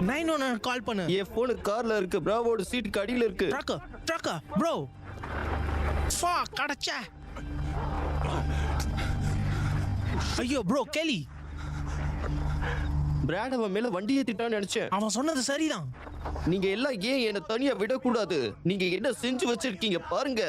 911 கால் பண்ணு. என் போன் கார்ல இருக்கு. பிராவோட சீட்டுக்கு அடியில இருக்கு. Truck bro. ஃபக் அடச்சே. ஐயோ ப்ரோ கெலி. பிராட் அவன் மேல வண்டி ஏத்திட்டான்னு நினைச்சேன். அவன் சொன்னது சரிதான். நீங்க எல்லாம் ஏன் என்ன தனியா விடக்கூடாது? நீங்க என்ன செஞ்சு வச்சிருக்கீங்க பாருங்க.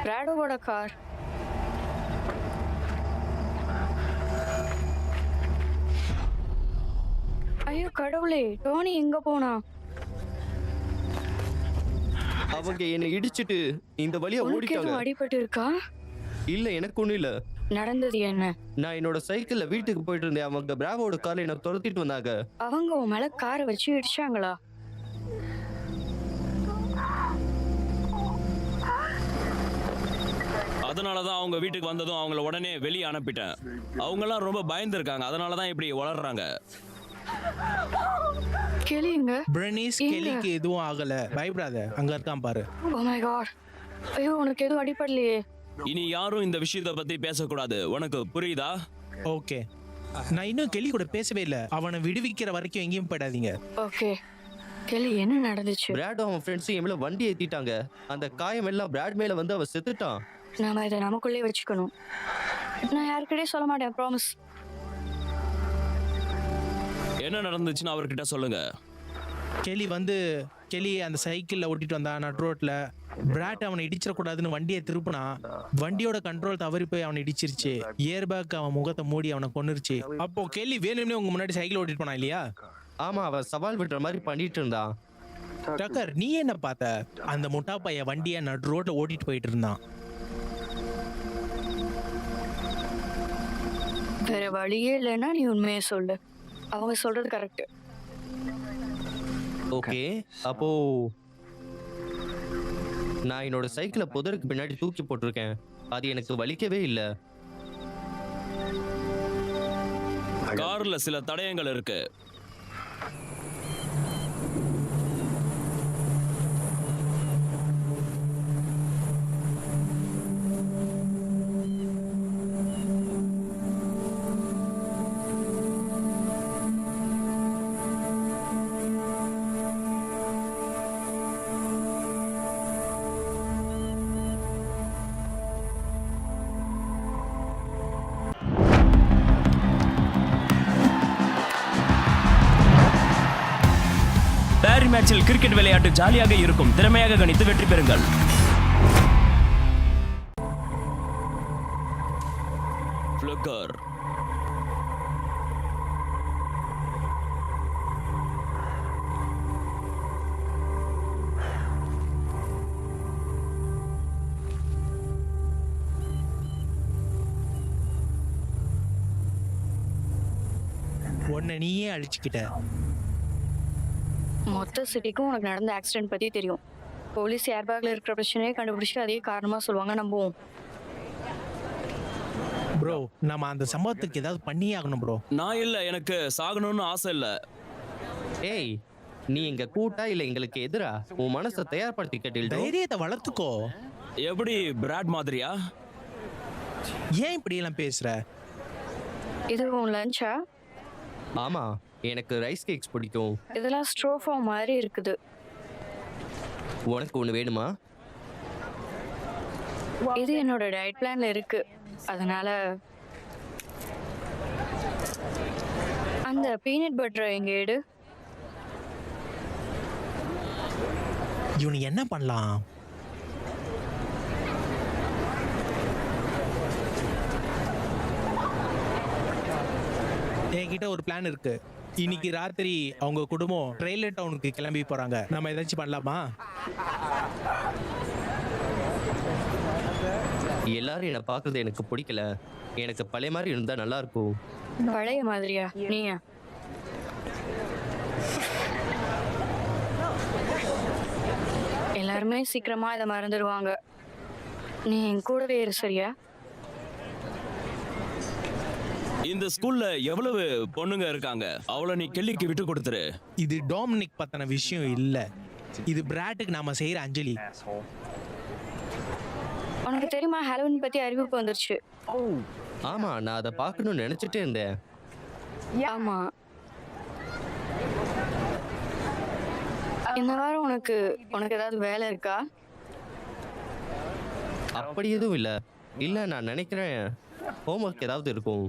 பிராடோவோட கார். ஐயோ கடவுளே, டோனி எங்க போனா? அவங்க என்னை இடிச்சிட்டு இந்த வழியா உனக்கு ஓடிட்டாங்க. எதுவும் அடிபட்டு இருக்கா? இல்ல எனக்கு ஒண்ணும் இல்ல. நடந்தது என்ன? நான் என்னோட சைக்கிள்ல வீட்டுக்கு போயிட்டு இருந்தேன். அவங்க பிராவோட கார்ல என்ன துரத்திட்டு வந்தாங்க. அவங்க உன் மேல காரை வச்சு இடிச்சாங்களா? அதனாலதான் அவங்க வீட்டுக்கு வந்ததும் அவங்கள உடனே வெளியே அனுப்பிட்டேன். அவங்கெல்லாம் ரொம்ப பயந்துருக்காங்க, அதனாலதான் இப்படி வளர்றாங்க. கெளிங்க. பிரனிஸ் கெலிக்கு எதுவும் ஆகல, பயப்படாத, அங்க இருக்கான் பாரு. Oh my god. ஐயோ உனக்கு எதுவும் அடிபடலையே? இனி யாரும் இந்த விஷயத்தை பத்தி பேசக்கூடாது, உனக்கு புரியுதா? ஓகே, நான் இன்னும் கெலி கூட பேசவே இல்ல. அவனை விடுவிக்கிற வரைக்கும் எங்கேயும் போயிடாதீங்க. ஓகே கெளி, என்ன நடந்துச்சு? பிராடும் அவன் ஃப்ரெண்ட்ஸும் என் மேல வண்டி ஏத்திட்டாங்க. அந்த காயம் எல்லாம் பிராட் மேல வந்து அவன் செத்துட்டான். நாம இதை நமக்குள்ளே வச்சுக்கணும். நான் யாருக்கிட்டே சொல்ல மாட்டேன், ப்ராமிஸ். என்ன நடந்துச்சுன்னு அவர்கிட்ட சொல்லுங்க. கெலி அந்த சைக்கிள்ல ஓட்டிட்டு வந்தான் நட் ரோட்ல. பிராட் அவனை இடிச்சிடக்கூடாதுன்னு வண்டியை திருப்பினா, வண்டியோட கண்ட்ரோல் தவறி போய் அவனை இடிச்சிருச்சு. ஏர் பேக் அவன் முகத்தை மூடி அவனை கொன்னுருச்சு. அப்போ கெலி வேணும்னே உங்க முன்னாடி சைக்கிள் ஓட்டிட்டு போனா இல்லையா? ஆமா, அவன் சவால் விடுற மாதிரி பண்ணிட்டு இருந்தான். டக்கர், நீ என்ன பார்த்த? அந்த முட்டா பையன் வண்டியை நட் ரோட்ல ஓட்டிட்டு போயிட்டு இருந்தான். வேற வழியே இல்லைன்னா நீ உண்மையை சொல்லு. அவங்க சொல்றது கரெக்ட். ஓகே, அப்போ நான் என்னோட சைக்கிளை புதருக்கு பின்னாடி தூக்கி போட்டிருக்கேன். அது எனக்கு வலிக்கவே இல்லை. கார்ல சில தடயங்கள் இருக்கு. பேரி மேட்சில் கிரிக்கெட் விளையாட்டு ஜாலியாக இருக்கும். திறமையாக கணித்து வெற்றி பெறுங்கள். ஃப்ளிக்கர். உன்னை நீயே அழிச்சுக்கிட்ட. மொத்த சிட்டிக்கும் உனக்கு நடந்த ஆக்சிடென்ட் பத்தி தெரியும். போலீஸ் ஏர்பேக்ல இருக்கிற பிரச்சனையை கண்டுபிடிச்சு அதே காரணமா சொல்லுவாங்க, நம்புவோம். ப்ரோ, நம்ம அந்த சம்பவத்துக்கு ஏதாவது பண்ணியே ஆகணும் ப்ரோ. நான் இல்ல, எனக்கு சாகணும்னு ஆசை இல்ல. ஏய், நீ எங்க கூட்டா இல்ல எங்களுக்கு எதிரா? உன் மனசை தயார்படுத்தி கேட்டீங்க. தைரியத்தை வளர்த்துக்கோ. எப்படி பிராட் மாதிரியா? ஏன் இப்படி எல்லாம் பேசுற? இது உன் லஞ்சா? ஆமா, எனக்கு ரைஸ் கேக்ஸ் பிடிக்கும். இதெல்லாம் ஸ்ட்ரோஃபா மாதிரி இருக்குது. உனக்கு ஒண்ணு வேணுமா? இது என்னோட டயட் பிளான்ல இருக்கு. அதனால அந்த பீனட் பட்டர் எங்க எடு. இவனுக்கு என்ன பண்ணலாம்? என்கிட்ட ஒரு பிளான் இருக்கு. இன்னைக்கு ராத்திரி அவங்க குடும்பம் ட்ரெய்லர் டவுனுக்கு கிளம்பி போறாங்க. நம்ம ஏதாச்சும் பண்ணலாமா? எல்லாரும் என்ன பாக்குறது எனக்கு பிடிக்கல. எனக்கு பழைய மாதிரி இருந்தா நல்லா இருக்கும். பழைய மாதிரியா? நீயா? எல்லாருமே சீக்கிரமா இதை மறந்துடுவாங்க. நீ என் கூடவே இரு, சரியா? இந்த ஸ்கூல்ல எவ்வளவு பொண்ணுங்க இருக்காங்க, அவளை நீ கெல்லிக்கு விட்டு கொடுத்துரு. இது டொமினிக் பத்தின விஷயம் இல்ல, இது பிராட்டுக்கு நாம செய்யற அஞ்சலி. உனக்கு தெரியுமா, ஹாலோவின் பத்தி அறிவிப்பு வந்துருச்சு. ஆமா, நான் அதை பார்க்கணும்னு நினைச்சிட்டே இருந்தேன். ஆமா, இந்த வாரம் உனக்கு ஏதாவது வேலை இருக்கா? அப்படி எதுவும் இல்ல. இல்ல, நான் நினைக்கிறேன் ஹோம்ஒர்க் ஏதாவது இருக்கும்.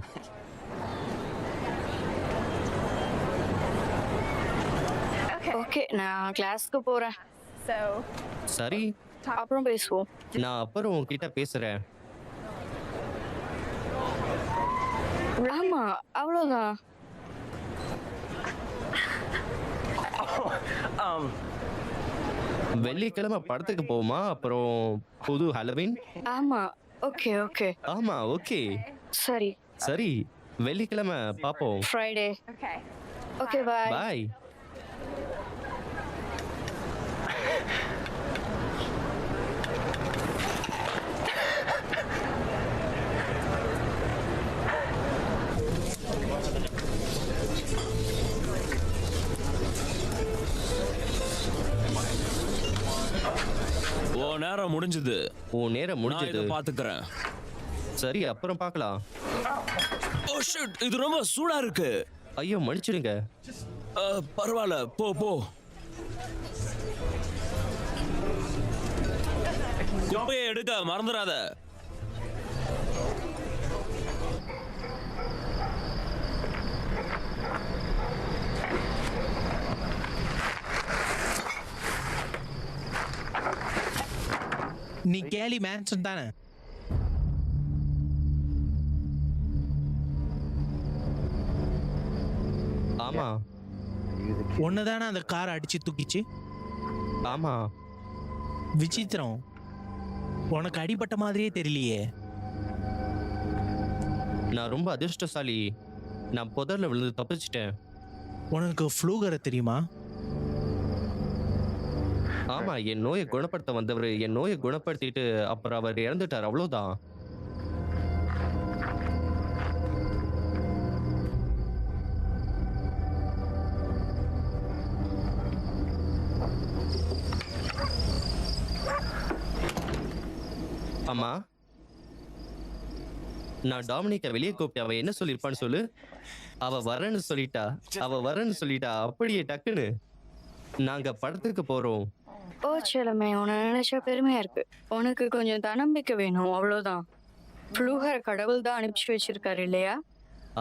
ஓகே, நான் கிளாஸ்க்கு போறேன். So, சரி, அப்புறம் பேசுவோம். நான் அப்புறம் உன்கிட்ட பேசுறேன். ஆமா, அவ்வளவுதான். வெள்ளிக்கிழமை படத்துக்கு போவோமா? அப்புறம் புது ஹாலோவீன். ஆமா, ஓகே ஓகே. ஆமா, ஓகே. சரி, சரி, வெள்ளிக்கிழமை பாப்போம். ஃப்ரைடே. Okay. ஓகே, பாய். பாய். ஓ நேரம் முடிஞ்சது. உன் நேரம் நான் இதை முடிஞ்சது. பாத்துக்கிறேன். சரி, அப்புறம் பார்க்கலாம். ஓ ஷிட், இது ரொம்ப சூடா இருக்கு. ஐயோ, மன்னிச்சிடுங்க. பரவாயில்ல, போ போ. குப்பையை எடுக்க மறந்துடாத. நீ கேலி மேன்சன் தானே? ஆமா, ஒண்ணுதானே அந்த காரை அடிச்சு தூக்கிச்சு? ஆமா. விசித்திரம், உனக்கு அடிபட்ட மாதிரியே தெரியலையே. நான் ரொம்ப அதிர்ஷ்டசாலி. நான் புதர்ல விழுந்து தப்பிச்சிட்டேன். உனக்கு ஃப்ளூகரை தெரியுமா? ஆமா, என் நோயை குணப்படுத்த வந்தவர் என் நோயை குணப்படுத்திட்டு அப்புறம் அவர் இறந்துட்டார், அவ்வளவுதான். அம்மா, நான் டாமினிக்கை வெளியே கூப்பிட்டு அவ என்ன சொல்லியிருப்பான்னு சொல்லு. அவ வரேன்னு சொல்லிட்டா அப்படியே டக்குன்னு. நாங்க படத்துக்கு போறோம். ஓ செல்லமே, உன்னை நினைச்சா பெருமையா இருக்கு. உனக்கு கொஞ்சம் தன்னம்பிக்கை வேணும், அவ்வளவுதான். ஃப்ளூகர் கடவுள் தான் அனுப்பிச்சு வச்சிருக்காரு இல்லையா?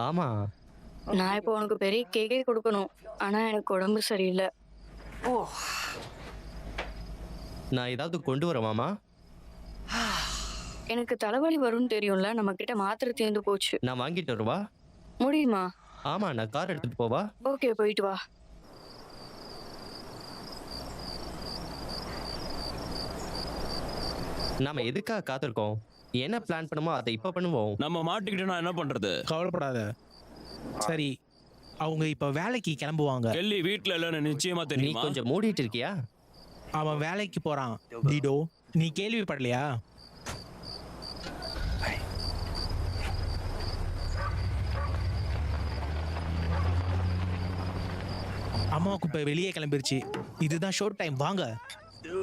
ஆமா. நான் இப்போ உனக்கு பெரிய கேக்கே கொடுக்கணும், ஆனா எனக்கு உடம்பு சரியில்லை. நான் ஏதாவது கொண்டு வரவாமா? எனக்கு தலைவலி வரும்னு தெரியும்ல, நம்ம கிட்ட மாத்திரை தீர்ந்து போச்சு. நான் வாங்கிட்டு வருவா? முடியுமா? ஆமா, நான் கார் எடுத்துட்டு போவா? ஓகே, போயிட்டு வா. நாம எதுக்காக காத்திருக்கோம்? என்ன பிளான் பண்ணுமோ அதை இப்ப பண்ணுவோம். நம்ம மாட்டிக்கிட்டோம்னா என்ன பண்றது? கவலைப்படாத. சரி, அவங்க இப்ப வேலைக்கு கிளம்புவாங்க. கெல்லி வீட்ல இல்லைன்னு நிச்சயமா நீ தெரியுமா? கொஞ்சம் மூடிட்டு இருக்கியா? அவன் வேலைக்கு போறான். டிடோ, நீ கேள்விப்படலையா? அம்மாவுக்கு இப்ப வெளியே கிளம்பிருச்சு. இதுதான் ஷோர்ட் டைம். வாங்க,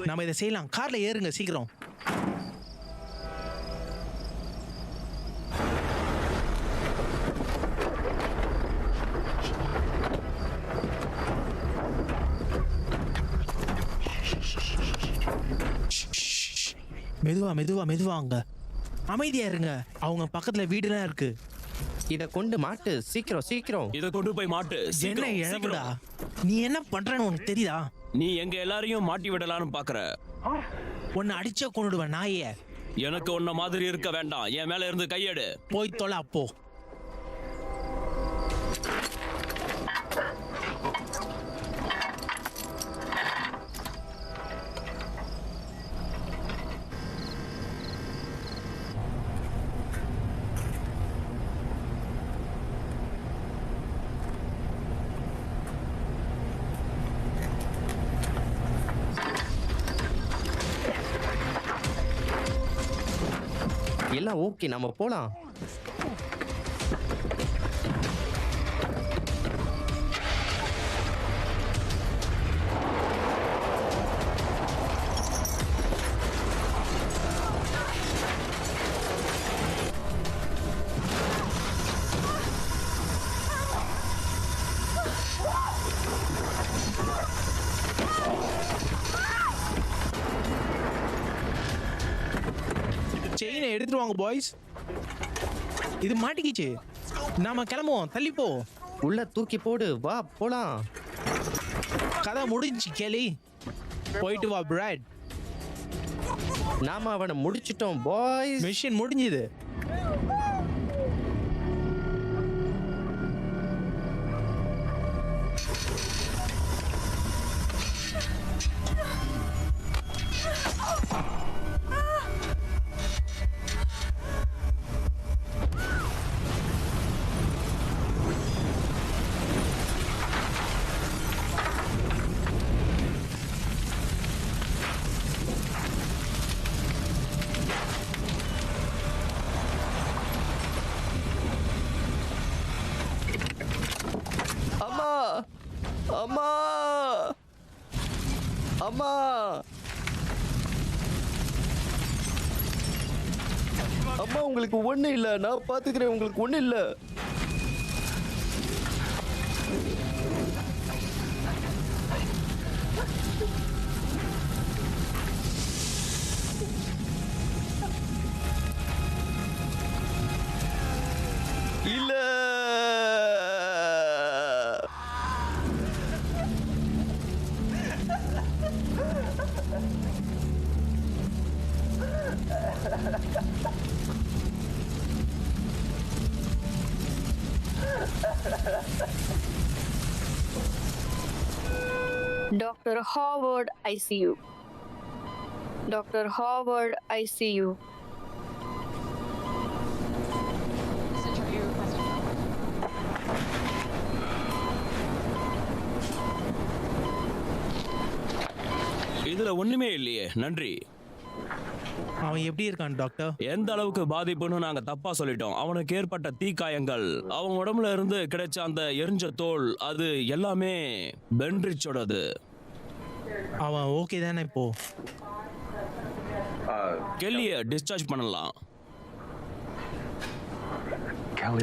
நம்ம இதை செய்யலாம். கார்ல ஏறுங்க சீக்கிரம். மெதுவா மெதுவா மெதுவாங்க. அமைதியா இருங்க. அவங்க பக்கத்துல வீடுலாம் இருக்கு. இத கொண்டு மாட்டு, சீக்கிரம் சீக்கிரம். இதை கொண்டு போய் மாட்டு. என்ன சீக்கிரம், இழவுடா? சீக்கிரம். நீ என்ன பண்றன்னு உனக்கு தெரியுதா? நீ எங்க எல்லாரையும் மாட்டி விடலான்னு பாக்குற. உன்னை அடிச்சா கொண்டுடுவேன் நாயே. எனக்கு உன்ன மாதிரி இருக்க வேண்டாம். என் மேல இருந்து கையெடு. போய் தொலை அப்போ. எல்லாம் ஓகே, நம்ம போலாம். செயினை எடுத்துட்டு வாங்க பாய்ஸ். இது மாட்டிக்கிச்சு. நாம கிளம்புவோம். தள்ளி போ. உள்ள தூக்கி போடு. வா போலாம். கதை முடிஞ்சு கேலி. போயிட்டு வா பிராட். நாம அவனை முடிச்சிட்டோம் பாய்ஸ். மிஷன் முடிஞ்சுது. அம்மா அம்மா அம்மா அம்மா உங்களுக்கு ஒண்ணு இல்ல, நான் பாத்துக்கிறேன், உங்களுக்கு ஒண்ணு இல்ல. இல்ல Dr. Howard, ICU. Dr. Howard, ICU. இதுல ஒண்ணுமே இல்லையே. நன்றி. அவன் எப்படி இருக்கான் டாக்டர்? எந்த அளவுக்கு பாதிப்புன்னு நாங்க தப்பா சொல்லிட்டோம். அவனுக்கு ஏற்பட்ட தீக்காயங்கள், அவன் உடம்புல இருந்து கிடைச்ச அந்த எரிஞ்ச தோல், அது எல்லாமே பென்ரிச்சோடது. அவன் ஓகே தானே இப்போ? கெல்லிய டிஸ்சார்ஜ் பண்ணலாம்.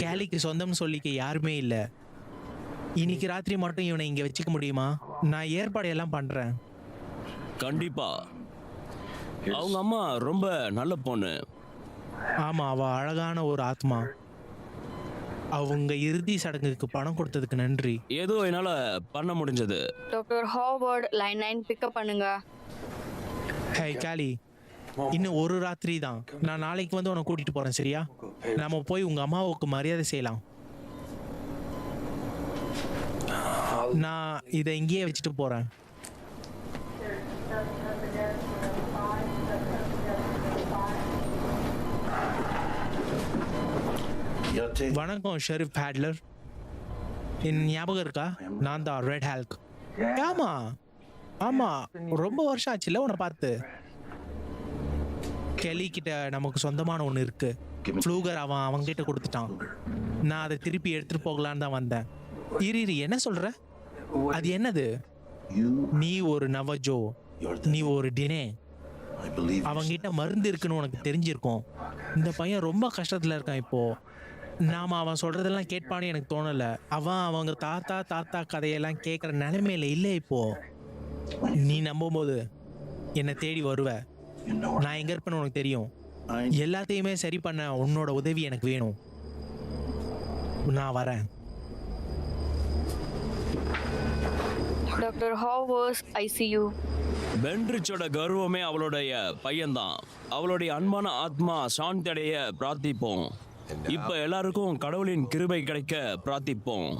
கேலிக்கு சொந்தம் சொல்லிக்க யாருமே இல்ல. இன்னைக்கு ராத்திரி மட்டும் இவனை இங்க வச்சுக்க முடியுமா? நான் ஏற்பாடு எல்லாம் பண்றேன். கண்டிப்பா. அவங்க அம்மா ரொம்ப நல்ல பொண்ணு. ஆமா, அவ அழகான ஒரு ஆத்மா. அவங்க இறுதி சடங்குக்கு பணம் கொடுத்ததுக்கு நன்றி. ஏதோ என்னால பண்ண முடிஞ்சது. டாக்டர் ஹாவர்ட், லைன் 9 பிக்கப் பண்ணுங்க. ஹே கேலி, இன்னும் ஒரு ராத்திரி தான். நான் நாளைக்கு வந்து உன்னை கூட்டிட்டு போறேன், சரியா? நாம போய் உங்க அம்மாவுக்கு மரியாதை செய்யலாம். நான் இதை இங்கேயே வச்சுட்டு போறேன். வணக்கம் ஷெரீஃப் ஹேட்லர். என் ஞாபகம் இருக்கா? நான் தான் ரெட் ஹால்க். ஆமா ஆமா, ரொம்ப வருஷம் ஆச்சுல்ல உன்னை பார்த்து. கெலி கிட்ட நமக்கு சொந்தமான ஒன்று இருக்கு. ஃப்ளூகர் அவன்கிட்ட கொடுத்துட்டான். நான் அதை திருப்பி எடுத்துட்டு போகலான்னு தான் வந்தேன். இரு என்ன சொல்ற? அது என்னது? நீ ஒரு நவஜோ, நீ ஒரு டினே. அவங்கிட்ட மருந்து இருக்குன்னு உனக்கு தெரிஞ்சிருக்கும். இந்த பையன் ரொம்ப கஷ்டத்துல இருக்கான் இப்போ. நாம அவன் சொல்றதெல்லாம் கேட்பான்னு எனக்கு தோணல. அவங்க தாத்தா கதையெல்லாம் கேட்குற நிலைமையில இல்லை இப்போ. நீ நம்பும்போது என்னை தேடி வருவ. நான் எங்க இருப்பேன்னு உனக்கு தெரியும். எல்லாத்தையுமே சரி பண்ண உன்னோட உதவி எனக்கு வேணும். நான் வரேன். Doctor Howard, ICU. பென்ரிச்சோட கர்வமே அவளுடைய பையன்தான். அவளுடைய அன்பான ஆத்மா சாந்தி அடைய பிரார்த்திப்போம். இப்ப எல்லாருக்கும் கடவுளின் கிருபை கிடைக்க பிரார்த்திப்போம்.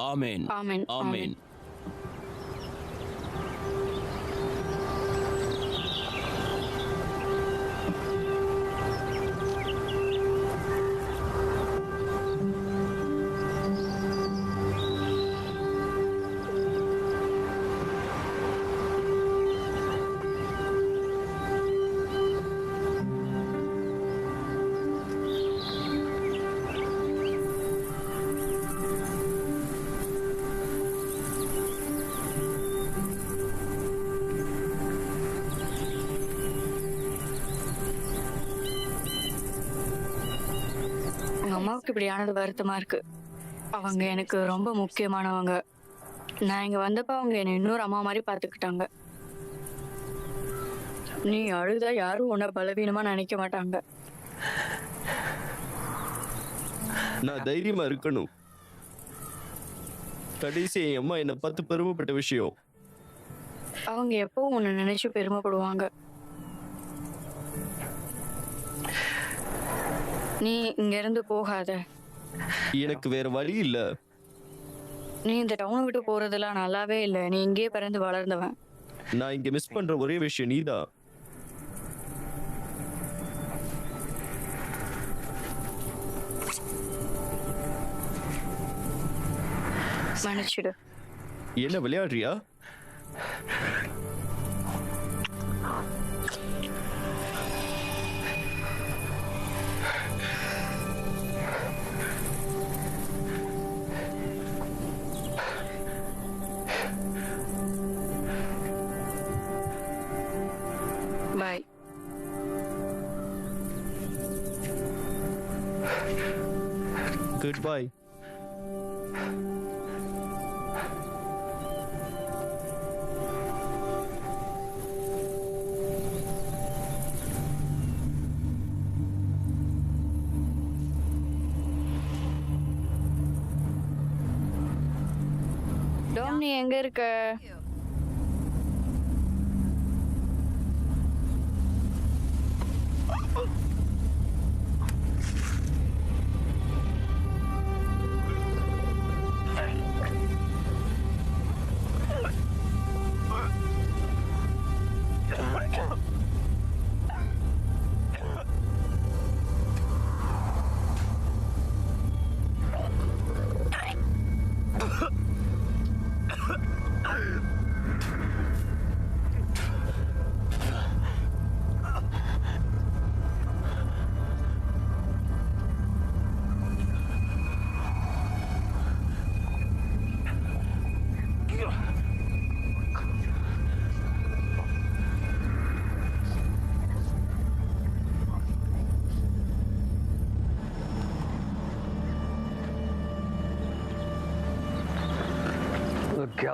ஆமென். ஆமென். ஆமென். அம்மாவுக்கு இப்படி ஆனது வருத்தமா இருக்கு. அவங்க எனக்கு ரொம்ப முக்கியமானவங்க. நான் இங்க வந்தப்ப அவங்க என்னை இன்னொரு அம்மா மாதிரி பாத்துக்கிட்டாங்க. நீ அழுதா யாரும் உன்னை பலவீனமா நினைக்க மாட்டாங்க. நான் தைரியமா இருக்கணும். கடைசி என் அம்மா என்னை பார்த்து பெருமைப்பட்ட விஷயம். அவங்க எப்பவும் உன்னை நினைச்சு பெருமைப்படுவாங்க. நீ இங்க இருந்து போகாத. எனக்கு வேற வழி இல்ல. நீ இந்த டவுனை விட்டு போறதெல்லாம் நல்லாவே இல்லை. நீ இங்கேயே பிறந்து வளர்ந்தவன். நான் இங்க மிஸ் பண்ற ஒரே விஷயம் நீதான். மன்னிச்சிடு. என்ன விளையாடுறியா? பாய். Good bye. டோம், நீ எங்க இருக்க?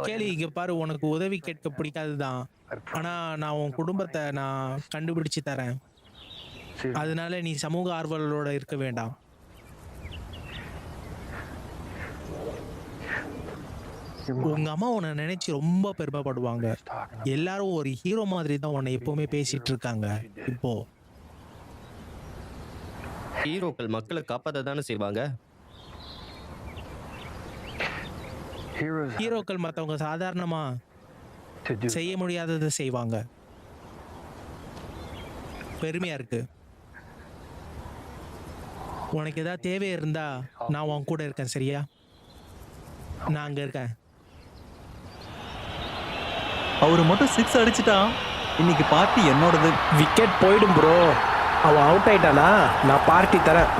கேலி, இங்க பாரு, உனக்கு உதவி கேட்க பிடிக்காதுதான். ஆனா நான் உன் குடும்பத்தை நான் கண்டுபிடிச்சு தரேன். அதனால நீ சமூக ஆர்வலரோட இருக்க வேண்டாம். உங்க அம்மா உன்னை நினைச்சு ரொம்ப பெருமைப்படுவாங்க. எல்லாரும் ஒரு ஹீரோ மாதிரி தான் உன்னை எப்பவுமே பேசிட்டு இருக்காங்க. இப்போ ஹீரோக்கள் மக்களை காப்பாத்த தானே செய்வாங்க. ஹீரோக்கள் மற்றவங்க சாதாரணமா செய்ய முடியாததை செய்வாங்க. பெருமையா இருக்கு. உனக்கு ஏதாவது தேவை இருந்தா நான் உன் கூட இருக்கேன், சரியா? நான் அங்க இருக்கேன். அவரு மட்டும் 6 அடிச்சிட்டான். இன்னைக்கு பார்ட்டி என்னோடது. விக்கெட் போயிடும் ப்ரோ. அவன் அவுட் ஆயிட்டானா நான் பார்ட்டி தரேன்.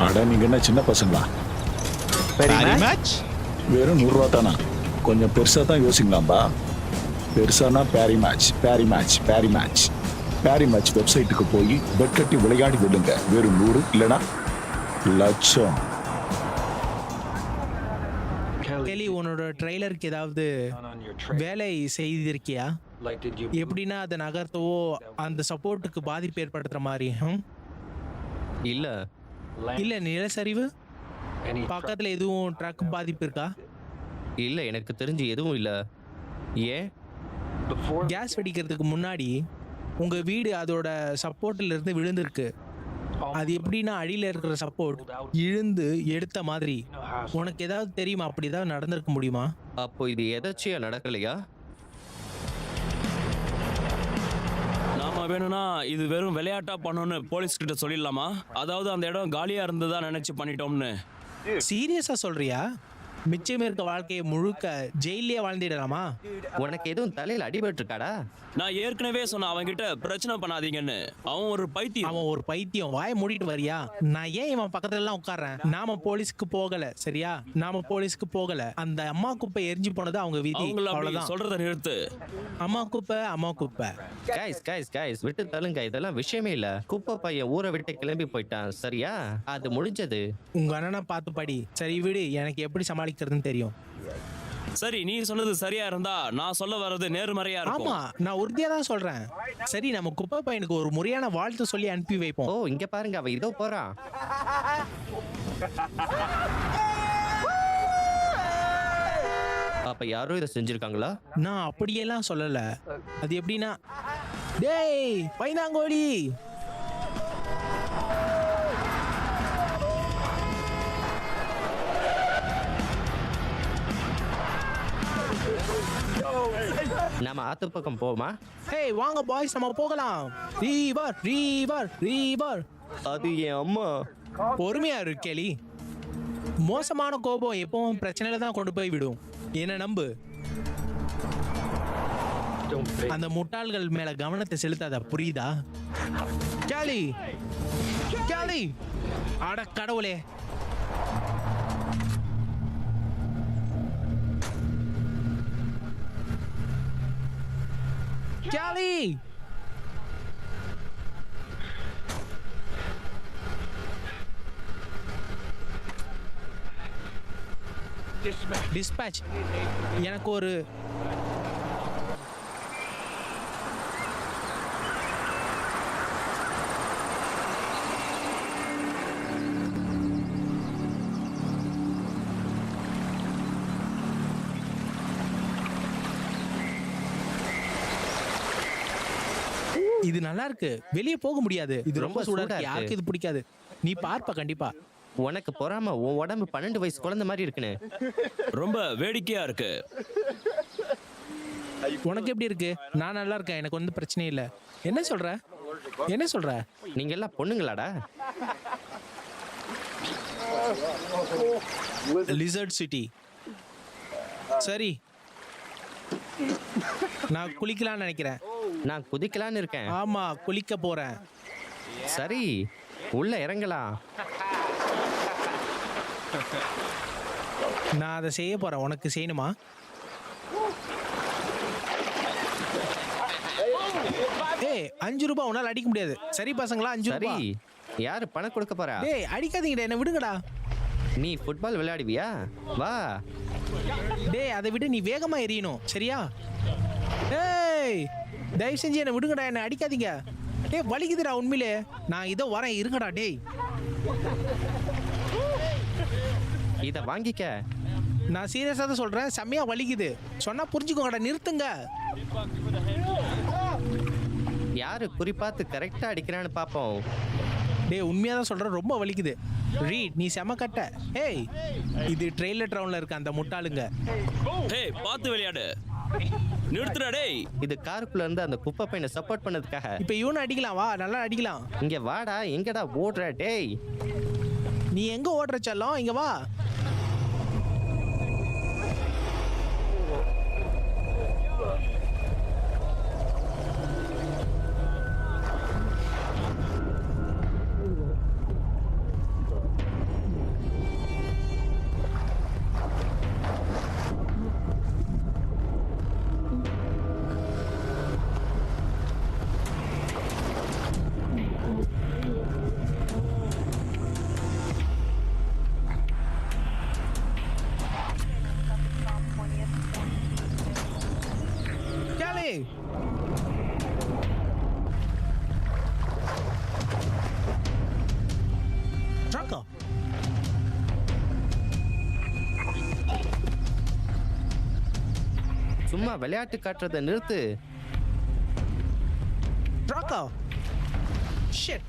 அட நீங்க என்ன சின்ன பசங்களா? மேட்ச் வெறும் 100 ரூபா தானா? கொஞ்சம் பெருசா தான் யோசிக்கலாம்பா. பெருசானா பேரி மேட்ச், பேரி மேட்ச், பேரி மேட்ச். பேரி மேட்ச் வெப்சைட்டுக்கு போய் பெட் கட்டி விளையாடி விடுங்க. வெறும் 100 இல்லைன்னா லட்சம். கேலி, உன்னோட ட்ரெய்லருக்கு ஏதாவது வேலை செய்திருக்கியா? எப்படின்னா அதை நகர்த்தவோ அந்த சப்போர்ட்டுக்கு பாதிப்பு ஏற்படுத்துற மாதிரி? இல்ல இல்ல, நிலச்சரிவு பக்கத்துல எதுவும் ட்ரக் பாதிப்பு இருக்கா? இல்ல, எனக்கு தெரிஞ்சு எதுவும் இல்ல. ஏன்? கேஸ் வெடிக்கிறதுக்கு முன்னாடி உங்க வீடு அதோட சப்போர்ட்ல இருந்து விழுந்திருக்கு. அது எப்படின்னா அடியில இருக்கிற சப்போர்ட் இழுந்து எடுத்த மாதிரி. உனக்கு ஏதாவது தெரியுமா? அப்படி ஏதாவது நடந்திருக்க முடியுமா? அப்போ இது எதாச்சியா நடக்கலையா? நாம வேணும்னா இது வெறும் விளையாட்டா பண்ணோன்னு போலீஸ் கிட்ட சொல்லிடலாமா? அதாவது அந்த இடம் காலியா இருந்ததா நினைச்சு பண்ணிட்டோம்னு. சீரியஸா சொல்றியா? மிச்சம் இருக்க வாழ்க்கையை முழுக்க ஜெயிலே வாழ்ந்துடலாமா? உனக்கு எதுவும் தலையில அடிபட்டு இருக்காடா? நான் ஏற்கனவே சொன்ன அவன்கிட்ட பிரச்சனை பண்ணாதீங்கன்னு. அவன் ஒரு பைத்தியம். அவன் ஒரு பைத்தியம். வாயை மூடிட்டு வரியா? நான் ஏன் இவன் பக்கத்துல எல்லாம் உட்கார்றேன்? நாம போலீஸ்க்கு போகல, சரியா? நாம போலீஸ்க்கு போகல. அந்த அம்மா குப்பை எரிஞ்சு போனது அவங்க விதி. அவ்வளவுதான். சொல்றத நிறுத்து. அம்மா குப்பை, அம்மா குப்பை. கைஸ் விட்டு தள்ளுங்க. இதெல்லாம் விஷயமே இல்ல. குப்பை பையன் ஊரை விட்டு கிளம்பி போயிட்டான், சரியா? அது முடிஞ்சது. உங்க அண்ணனை பார்த்து படி. சரி விடு, எனக்கு எப்படி சமாளிக்கிறதுன்னு தெரியும். சரி, நீ சொன்னது சரியா இருந்தா நான் சொல்ல வர்றது நேர்மறையா இருக்கும். ஆமா, நான் உறுதியா தான் சொல்றேன். சரி, நம்ம குப்பை பையனுக்கு ஒரு முறையான வாழ்த்து சொல்லி அனுப்பி வைப்போம். ஓ, இங்க பாருங்க, அவன் இதோ போறான். அப்ப யாரோ இதை செஞ்சிருக்காங்களா? நான் அப்படியெல்லாம் சொல்லல. அது எப்படின்னா, டேய் பைனாங்கோழி, நாம ஆத்து பக்கம் போமா? ஹேய் வாங்க பாய்ஸ், நம்ம போகலாம். ரீவர் ரீவர் ரீவர். அது என் அம்மா. பொறுமையா இரு கேலி. மோசமான கோபம் எப்பவும் பிரச்சனையில தான் கொண்டு போய் விடும். என்ன நம்பு. அந்த முட்டாள்கள் மேல கவனத்தை செலுத்தாத, புரியுதா? கேலி கேலி, அட கடவுளே. கேலி, டிஸ்பேட்ச் எனக்கு ஒரு இது நல்லா இருக்கு. வெளியே போக முடியாது, இது ரொம்ப ரொம்ப சூடா சூடா இருக்கு. இருக்கு. யாருக்கு இது பிடிக்காது. நீ பார்ப்ப கண்டிப்பா. உனக்கு பொறாம, உன் உடம்பு 12 வயசு குழந்தை மாதிரி இருக்குன்னு. ரொம்ப வேடிக்கையா இருக்கு. உனக்கு எப்படி இருக்கு? நான் நல்லா இருக்கேன், எனக்கு வந்து பிரச்சனை இல்லை. என்ன சொல்ற? என்ன சொல்ற? நீங்க எல்லாம் பொண்ணுங்களாடா? Lizard city. சரி, நான் குளிக்கலாம்னு நினைக்கிறேன். நான் குதிக்கலான்னு இருக்கேன். ஆமா, குளிக்க போறேன். சரி, உள்ள இறங்கலாம். நான் அதை செய்ய போறேன். உனக்கு செய்யணுமா? ஏய், 5 ரூபாய் உன்னால அடிக்க முடியாது. சரி பசங்களா, 5 சரி, ரூபாய். யாரு பணம் கொடுக்க போறா? டேய் அடிக்காதீங்கடா, என்ன விடுங்கடா. நீ ஃபுட்பால் விளையாடுவியா? வா. டேய் அதை விட நீ வேகமா எறியணும், சரியா? ஏய் தயவு செஞ்சு என்ன விடுங்கடா, என்ன அடிக்காதீங்க. டேய் வலிக்குதுடா உண்மையிலே. நான் இதோ வரேன், இருங்கடா. டேய் இத வாங்கிக்க. நான் சீரியஸா தான் சொல்றேன், செம்மையா வலிக்குது. சொன்னா புரிஞ்சுக்கோங்கடா, நிறுத்துங்க. யாரு குறிப்பாத்து கரெக்டா அடிக்கிறான்னு பாப்போம். டேய் உண்மையா தான் சொல்றேன், ரொம்ப வலிக்குது. ரீட், நீ செம கட்ட. ஏய் இது ட்ரெயிலர் டவுன்ல இருக்க அந்த முட்டாளுங்க. ஹேய், பார்த்து விளையாடு. நிறுத்துடா டேய். இது காருக்குள்ள இருந்து அந்த குப்பை பையனை சப்போர்ட் பண்ணதுக்காக. இப்போ இவனை அடிக்கலாம், வா நல்லா அடிக்கலாம். இங்க வாடா. எங்கடா ஓடுற? டேய் நீ எங்க ஓடுற செல்லம்? இங்க வா. கேளு. ட்ரக்கா. சும்மா விளையாட்டு காட்டுறத நிறுத்து. ட்ரக்கா. ஷிட்.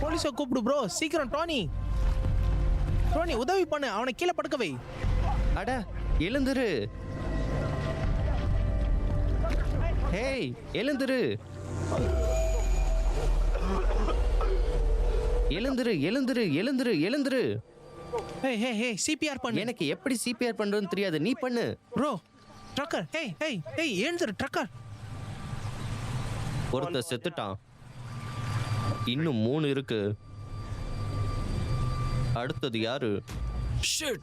போலீஸை கூப்பிடு ப்ரோ, சீக்கிரம். டோனி டோனி உதவி பண்ணு, அவனை கீழே படுக்க வை. அட எழுந்துரு. ஹேய் எழுந்துரு. எழுந்துரு எழுந்துரு எழுந்துரு எழுந்துரு. ஹே ஹே ஹே, சிபிஆர் பண்ணு. எனக்கு எப்படி சிபிஆர் பண்றதுன்னு தெரியாது, நீ பண்ணு. Bro trucker. ஹே ஹே ஹே, எழுந்துரு ட்ரக்கர். ஒருத்தர் செத்துட்டான், இன்னும் 3 இருக்கு. அடுத்தது யாரு? ஷிட்.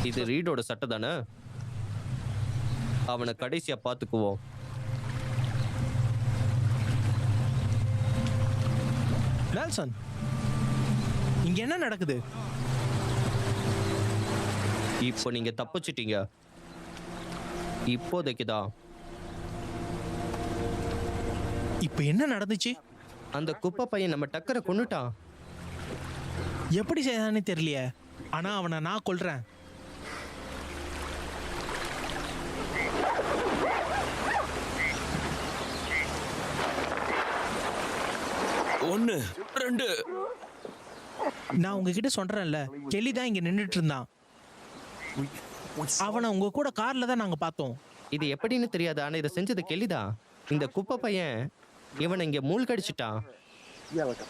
இது ரீடோட சட்டை தானே? அவனை கடைசியா பாத்துக்குவோம். நெல்சன், இங்க என்ன நடக்குது? இப்போ நீங்க தப்பிச்சிட்டீங்க. இப்போதைக்கு தான். இப்போ என்ன நடந்துச்சு? அந்த குப்பை பையன் நம்ம டக்கரை கொன்னுட்டான். எப்படி செய்தானே தெரியலையே. ஆனா அவனை நான் கொல்றேன். ஒன்னு 2 நான் உங்ககிட்ட சொல்றேன்ல, கெல்லி தான் இங்க நின்றுட்டு இருந்தான். அவனை உங்க கூட கார்ல தான் நாங்க பார்த்தோம். இது எப்படின்னு தெரியாது, ஆனா இதை செஞ்சது கெல்லிதான். இந்த குப்பை பையன் இவனை இங்க மூழ்கடிச்சிட்டான்.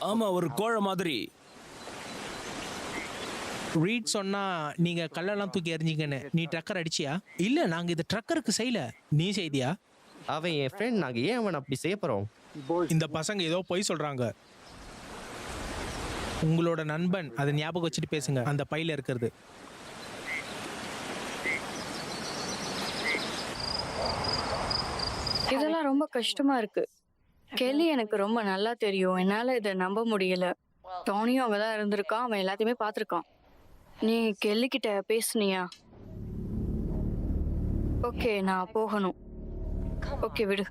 ஆமா, ஒரு கோழை மாதிரி. ரீட் சொன்னா நீங்க கல்லெல்லாம் தூக்கி எறிஞ்சிங்கன்னு. நீ ட்ரக்கர் அடிச்சியா? இல்ல, நாங்க இது ட்ரக்கருக்கு செய்யல. நீ செய்தியா? அவன் என் ஃப்ரெண்ட், நாங்க ஏன் அவன் அப்படி செய்ய போறோம்? இந்த பசங்க ஏதோ பொய் சொல்றாங்க. உங்களோட நண்பன், அதை ஞாபகம் வச்சுட்டு பேசுங்க. அந்த பையில இருக்கிறது. இதெல்லாம் ரொம்ப கஷ்டமா இருக்கு. கெல்லி எனக்கு ரொம்ப நல்லா தெரியும். என்னால இதை நம்ப முடியல. டோனியும் அங்கதான் இருந்திருக்கான். அவன் எல்லாத்தையுமே பார்த்திருக்கான். நீ கெல்லி கிட்ட பேசுனியா? ஓகே, நான் போகணும். ஓகே, விடு.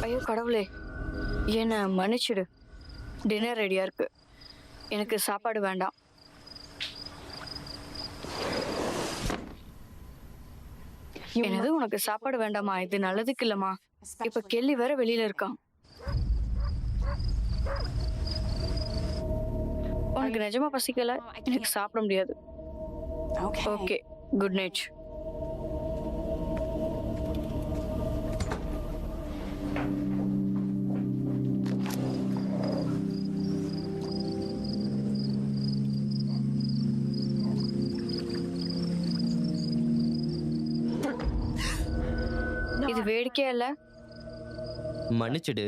ஐயோ கடவுளே, என்னை மன்னிச்சிடு. டின்னர் ரெடியா இருக்கு. எனக்கு சாப்பாடு வேண்டாம். என்னது, உனக்கு சாப்பாடு வேண்டாமா? இது நல்லதுக்கு இல்லம்மா. இப்ப கெல்லி வேற வெளியில இருக்கான். உனக்கு நிஜமா பசிக்கல? எனக்கு சாப்பிட முடியாது. Okay, good night. இது வேடிக்கையா இல்ல? மன்னிச்சிடு.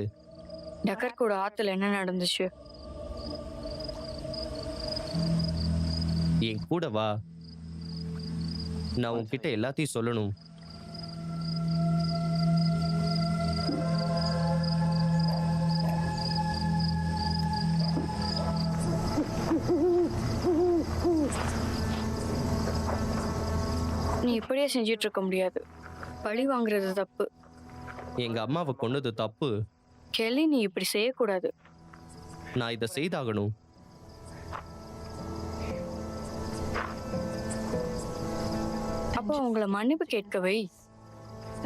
டக்கர் கூட ஆத்துல என்ன நடந்துச்சு? என் கூட வா, நான் உன்கிட்ட எல்லாத்தையும் சொல்லணும். நீ இப்படியே செஞ்சிட்டு இருக்க முடியாது. பழி வாங்குறது தப்பு. எங்க அம்மாவை கொன்னது தப்பு. கெல்லி, நீ இப்படி செய்யக்கூடாது. நான் இதை செய்தாகணும். அப்போ உங்களை மன்னிப்பு கேட்கவை.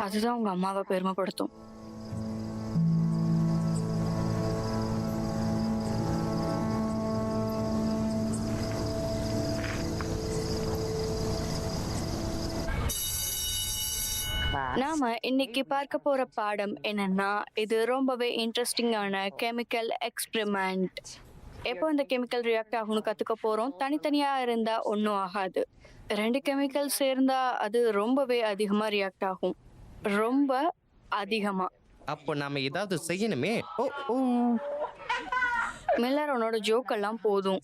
அதுதான் உங்க அம்மாவை பெருமைப்படுத்தும். நாம இன்னைக்கு பார்க்க போற பாடம் என்னன்னா, இது ரொம்பவே இன்ட்ரெஸ்டிங்கான கெமிக்கல் எக்ஸ்பெரிமெண்ட். எப்போ இந்த கெமிக்கல் ரியாக்ட் ஆகும்னு கத்துக்க போறோம். தனித்தனியா இருந்தா ஒன்றும் ஆகாது. 2 கெமிக்கல் சேர்ந்தா அது ரொம்பவே அதிகமா ரியாக்ட் ஆகும். ரொம்ப அதிகமா. அப்போ நாம ஏதாவது செய்யணுமே. ஓ ஓ மில்லர், உன்னோட ஜோக் எல்லாம் போதும்.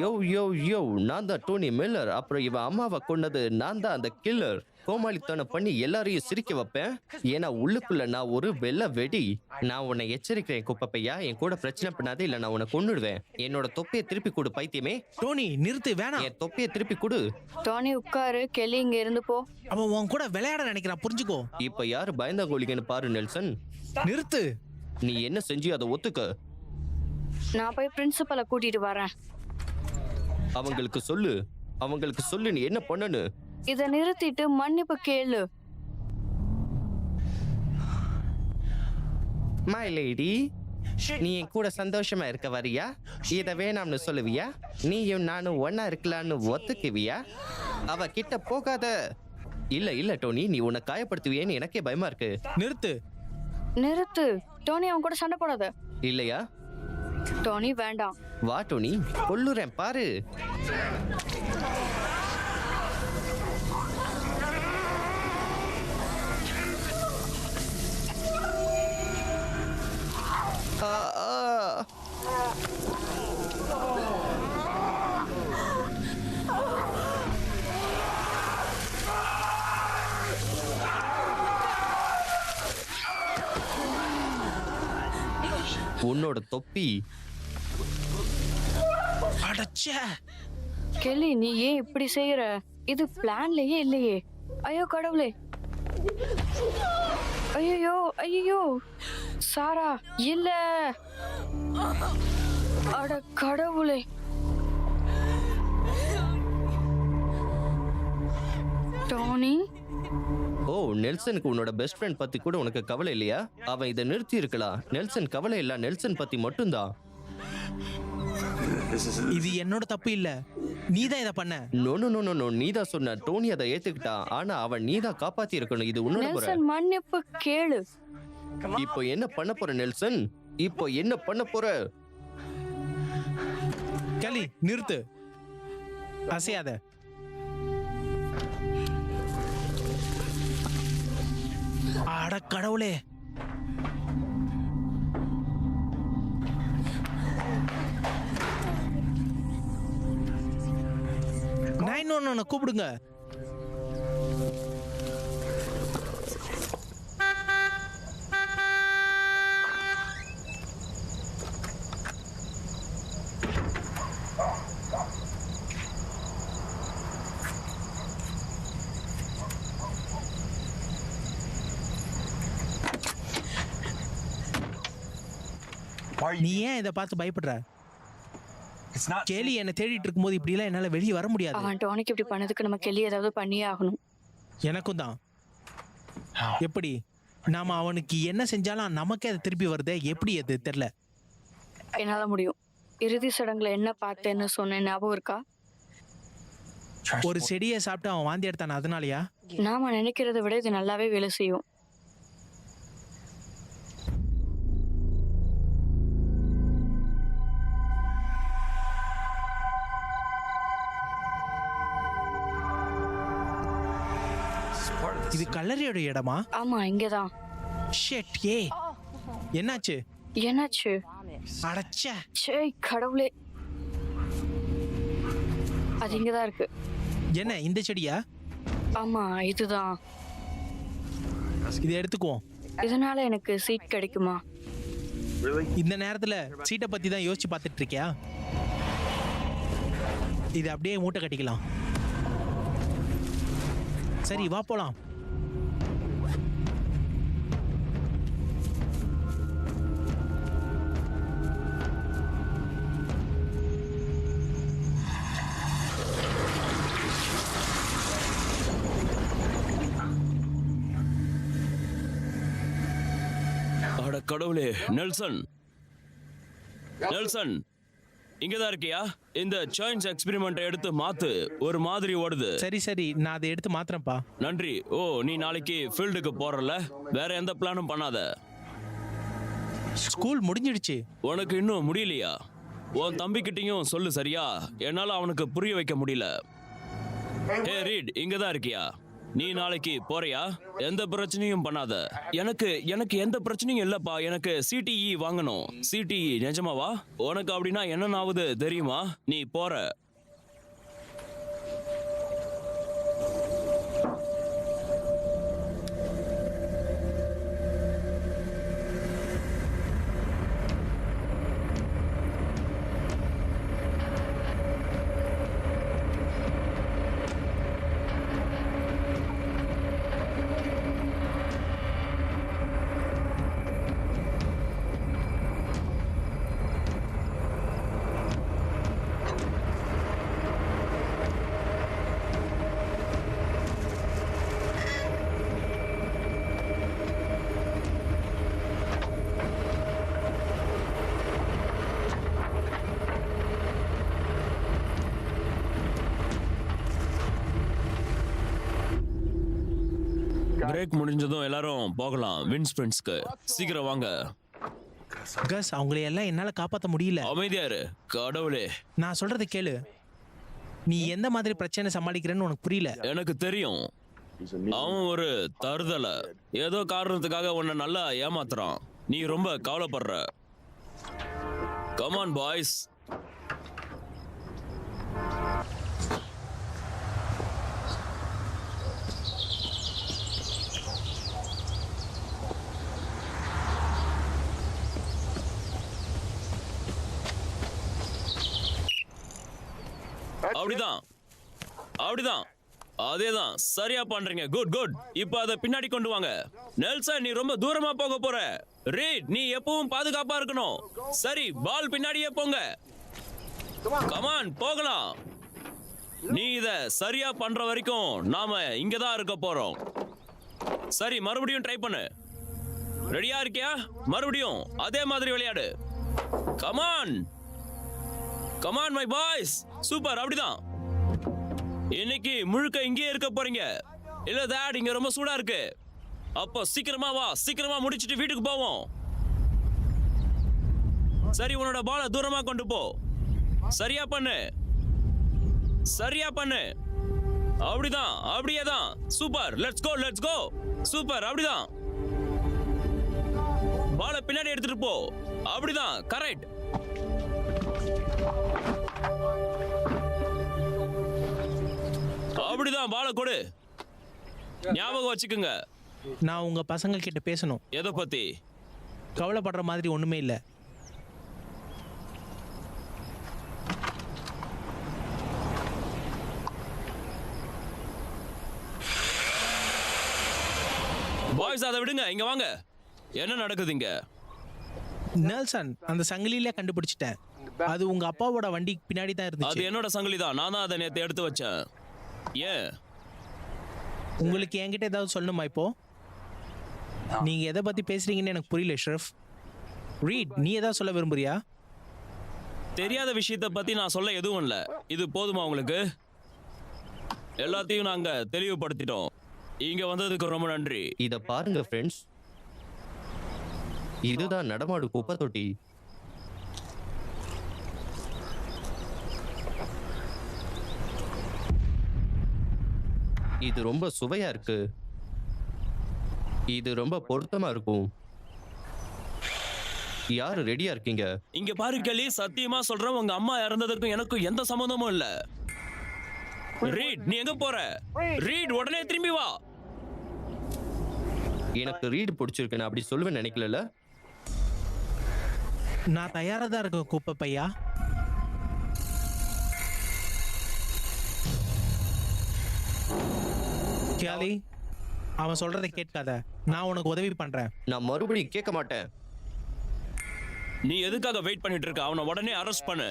யோ யோ யோ, நான் தான் டோனி மில்லர். அப்புறம் இவன் அம்மாவை கொன்னது நான் தான் அந்த கில்லர். கோமாளித்தனம் பண்ணி எல்லாரையும் சிரிக்க வைப்பேன். ஏன்னா உள்ளுக்குள்ள நான் ஒரு வெள்ள வெடி. நான் உன்னை எச்சரிக்கிறேன் குப்பையா, என் கூட பிரச்சனை பண்ணாதே, இல்ல நான் உன்னை கொன்னுடுவேன். என்னோட தொப்பியை திருப்பி கொடு பைத்தியமே. டோனி நிறுத்து, வேணாம். என் தொப்பியை திருப்பி கொடு. டோனி உட்காரு. கெல்லி இங்க இருந்து போ. அவன் உன் கூட விளையாட நினைக்கிறான், புரிஞ்சுக்கோ. இப்ப யாரு பயந்தாங்கோலிங்கன்னு பாரு நெல்சன். நிறுத்து. நீ என்ன செஞ்சு அதை ஒத்துக்க. நான் போய் பிரின்சிபலை கூட்டிட்டு வரேன். அவங்களுக்கு சொல்லு நீ என்ன பண்ணனு. இதை நிறுத்திட்டு மன்னிப்பு கேளு. மை லேடி, நீ என் கூட சந்தோஷமா இருக்க வரியா? இதை வேணாம்னு சொல்லுவியா? நீயும் நானும் ஒன்னா இருக்கலான்னு ஒத்துக்குவியா? அவ கிட்ட போகாத. இல்ல டோனி, நீ உன்னை காயப்படுத்துவியேன்னு எனக்கே பயமா இருக்கு. நிறுத்து. டோனி, அவன் கூட சண்டை போடாத. இல்லையா? டோனி வேண்டாம். வா டோனி, கொல்லுறேன் பாரு. உன்னோட தொப்பி. அடச்சே. கெல்லி, நீ ஏன் இப்படி செய்யற? இது பிளான்லயே இல்லையே. ஐயோ கடவுளே. ஐயோ ஐயோ சாரா, இல்ல. அட கடவுளே. டோனி, ஓ, நெல்சனுக்கு உன்னோட பெஸ்ட் ஃப்ரெண்ட் பத்தி கூட உனக்கு கவலை இல்லையா? அவன் இதை நிறுத்தி இருக்கலாம். நெல்சன் கவலை இல்ல, நெல்சன் பத்தி மட்டும்தான். இது என்னோட தப்பு இல்ல, நீதான் இதை பண்ண. No no no no no, நீதான் சொன்ன. டோனி அதை ஏத்துக்கிட்டான், ஆனா அவன் நீதான் காப்பாத்தி இருக்கணும். இது உன்னோட முறை. நெல்சன் மன்னிப்பு கேளு. இப்போ என்ன பண்ண போற நெல்சன்? இப்போ என்ன பண்ண போற? கலி, நிறுத்து, அசையாத. அட கடவுளே. நான் கூப்பிடுங்க. நீ ஏன் இதை பார்த்து பயப்படுற? கேலி என்னை தேடிட்டு இருக்கும்போது இப்படி எல்லாம் என்னால வெளியே வர முடியாது. அவன் டோனிக்கு இப்படி பண்ணதுக்கு நம்ம கெல்லி ஏதாவது பண்ணியே ஆகணும். எனக்கும் தான். எப்படி நாம அவனுக்கு என்ன செஞ்சாலும் நமக்கே அது திருப்பி வருதே, எப்படி அது தெரியல. என்னால முடியும். இறுதி சடங்குல என்ன பார்த்தேன்னு சொன்னேன், ஞாபகம் இருக்கா? ஒரு செடியை சாப்பிட்டு அவன் வாந்தி எடுத்தான, அதனாலயா? நாம நினைக்கிறத விட இது நல்லாவே வேலை செய்யும். இது கல்லறையோட இடமா? ஆமா, இங்கதான். ஷிட், ஏ என்னாச்சு? என்னாச்சு? அடச்சே. சே கடவுளே, அது இங்கதான் இருக்கு. என்ன, இந்த செடியா? ஆமா, இதுதான். இதை எடுத்துக்குவோம். இதனால எனக்கு சீட் கிடைக்குமா? இந்த நேரத்துல சீட்டை பத்தி தான் யோசிச்சு பார்த்துட்டு இருக்கியா? இது அப்படியே மூட்டை கட்டிக்கலாம். சரி, வா போலாம். அட கடவுளே. நெல்சன், நெல்சன், இங்கதான் இருக்கியா? இந்த சயின்ஸ் எக்ஸ்பெரிமெண்ட் எடுத்து மாத்து. ஒரு மாதிரி ஓடுது. சரி சரி, நான் அதை எடுத்து மாத்துறேன்ப்பா. நன்றி. ஓ, நீ நாளைக்கு ஃபீல்டுக்கு போறல? வேற எந்த பிளானும் பண்ணாத. ஸ்கூல் முடிஞ்சிடுச்சு. உனக்கு இன்னும் முடியலையா? உன் தம்பிக்கிட்டையும் சொல்லு, சரியா? என்னால அவனுக்கு புரிய வைக்க முடியல. ஹே ரீட், இங்கதான் இருக்கியா? நீ நாளைக்கு போறியா? எந்த பிரச்சனையும் பண்ணாத. எனக்கு எந்த பிரச்சனையும் இல்லப்பா. எனக்கு சிடிஇ வாங்கணும். சிடிஇ நிஜமாவா? உனக்கு அப்படின்னா என்னன்னாவது தெரியுமா? நீ போற. பிரேக் முடிஞ்சதும் எல்லாரும் போகலாம் வின்ஸ் ஃப்ரெண்ட்ஸ்க்கு. சீக்கிரம் வாங்க. கஸ், அவங்களை எல்லாம் என்னால காப்பாற்ற முடியல. அமைதியா இரு. கடவுளே, நான் சொல்றதை கேளு. நீ எந்த மாதிரி பிரச்சனை சமாளிக்கிறேன்னு உனக்கு புரியல. எனக்கு தெரியும். அவன் ஒரு தருதல. ஏதோ காரணத்துக்காக உன்னை நல்லா ஏமாத்துறான். நீ ரொம்ப கவலைப்படுற. Come on boys. அப்படிதான் அப்படிதான் அதேதான் சரியா பண்றீங்க. Good good. இப்போ அதை பின்னாடி கொண்டு வாங்க. நெல்சன், நீ ரொம்ப தூரமா போக போற. ரீட், நீ எப்பவும் பாதுகாப்பா இருக்கணும். சரி, பால் பின்னாடியே போங்க. கமான், போகலாம். நீ இத சரியா பண்ற வரைக்கும் நாம இங்கதான் இருக்க போறோம். சரி, மறுபடியும் ட்ரை பண்ணு. ரெடியா இருக்கியா? மறுபடியும் அதே மாதிரி விளையாடு. Come on come on my boys. Super, அப்படிதான். இன்னைக்கு முழுக்க இங்கே இருக்க போறீங்க. இல்ல டாட், இங்க ரொம்ப சூடா இருக்கு. அப்போ சீக்கிரமா வா, சீக்கிரமா முடிச்சிட்டு வீட்டுக்கு போவோம். சரி, உன்னோட பாலை தூரமா கொண்டு போ. சரியா பண்ணு, சரியா பண்ணு. அப்படிதான், அப்படியே தான். Super, let's go, let's go. Super, அப்படிதான். பாலை பின்னாடி எடுத்துட்டு போ. அப்படிதான், கரெக்ட். அப்படிதான், பாலை கொடு. ஞாபகம் வச்சுக்குங்க. நான் உங்க பசங்க கிட்ட பேசணும். எதை பத்தி? கவலைப்படுற மாதிரி ஒண்ணுமே இல்ல. பாய்ஸ், அதை விடுங்க, இங்க வாங்க. என்ன நடக்குது இங்க? நெல்சன், அந்த சங்கிலியில கண்டுபிடிச்சிட்டேன். அது உங்க அப்பாவோட வண்டி பின்னாடி தான் அது இருந்துச்சு. என்னோட சங்கிலி தான். நான் தான் அதை நேத்து எடுத்து வச்சேன். ஏன்? உங்களுக்கு என்கிட்ட ஏதாவது சொல்லணுமா இப்போ? நீங்க எதை பத்தி பேசுறீங்கன்னு எனக்கு புரியல ஷ்ரஃப். ரீட், நீ ஏதாவது சொல்ல விரும்புறியா? தெரியாத விஷயத்தை பத்தி நான் சொல்ல எதுவும் இல்ல. இது போதுமா உங்களுக்கு? எல்லாத்தையும் நாங்க தெளிவுபடுத்திட்டோம். இங்க வந்ததுக்கு ரொம்ப நன்றி. இத பாருங்க ஃப்ரெண்ட்ஸ், இதுதான் நடமாடு குப்பை தொட்டி. இது ரொம்ப சுவையா இருக்கு. இது ரொம்ப பொருத்தமா இருக்கும். யாரு ரெடியா இருக்கீங்க? இங்க பாரு கேலி, சத்தியமா சொல்றேன், உங்க அம்மா இறந்ததுக்கும் எனக்கும் எந்த சம்பந்தமும் இல்ல. ரீட், நீ எங்க போற? ரீட், உடனே திரும்பி வா. எனக்கு ரீட் பிடிச்சிருக்கு, நான் அப்படி சொல்லுவேன் நினைக்கல. நான் தயாரா தான் இருக்கேன் குப்பை பையா. கேலி, அவன் சொல்றதை கேட்காத. நான் உனக்கு உதவி பண்றேன். நான் மறுபடியும் கேட்க மாட்டேன். நீ எதுக்காக வெயிட் பண்ணிட்டு இருக்க? அவனை உடனே அரெஸ்ட் பண்ணு.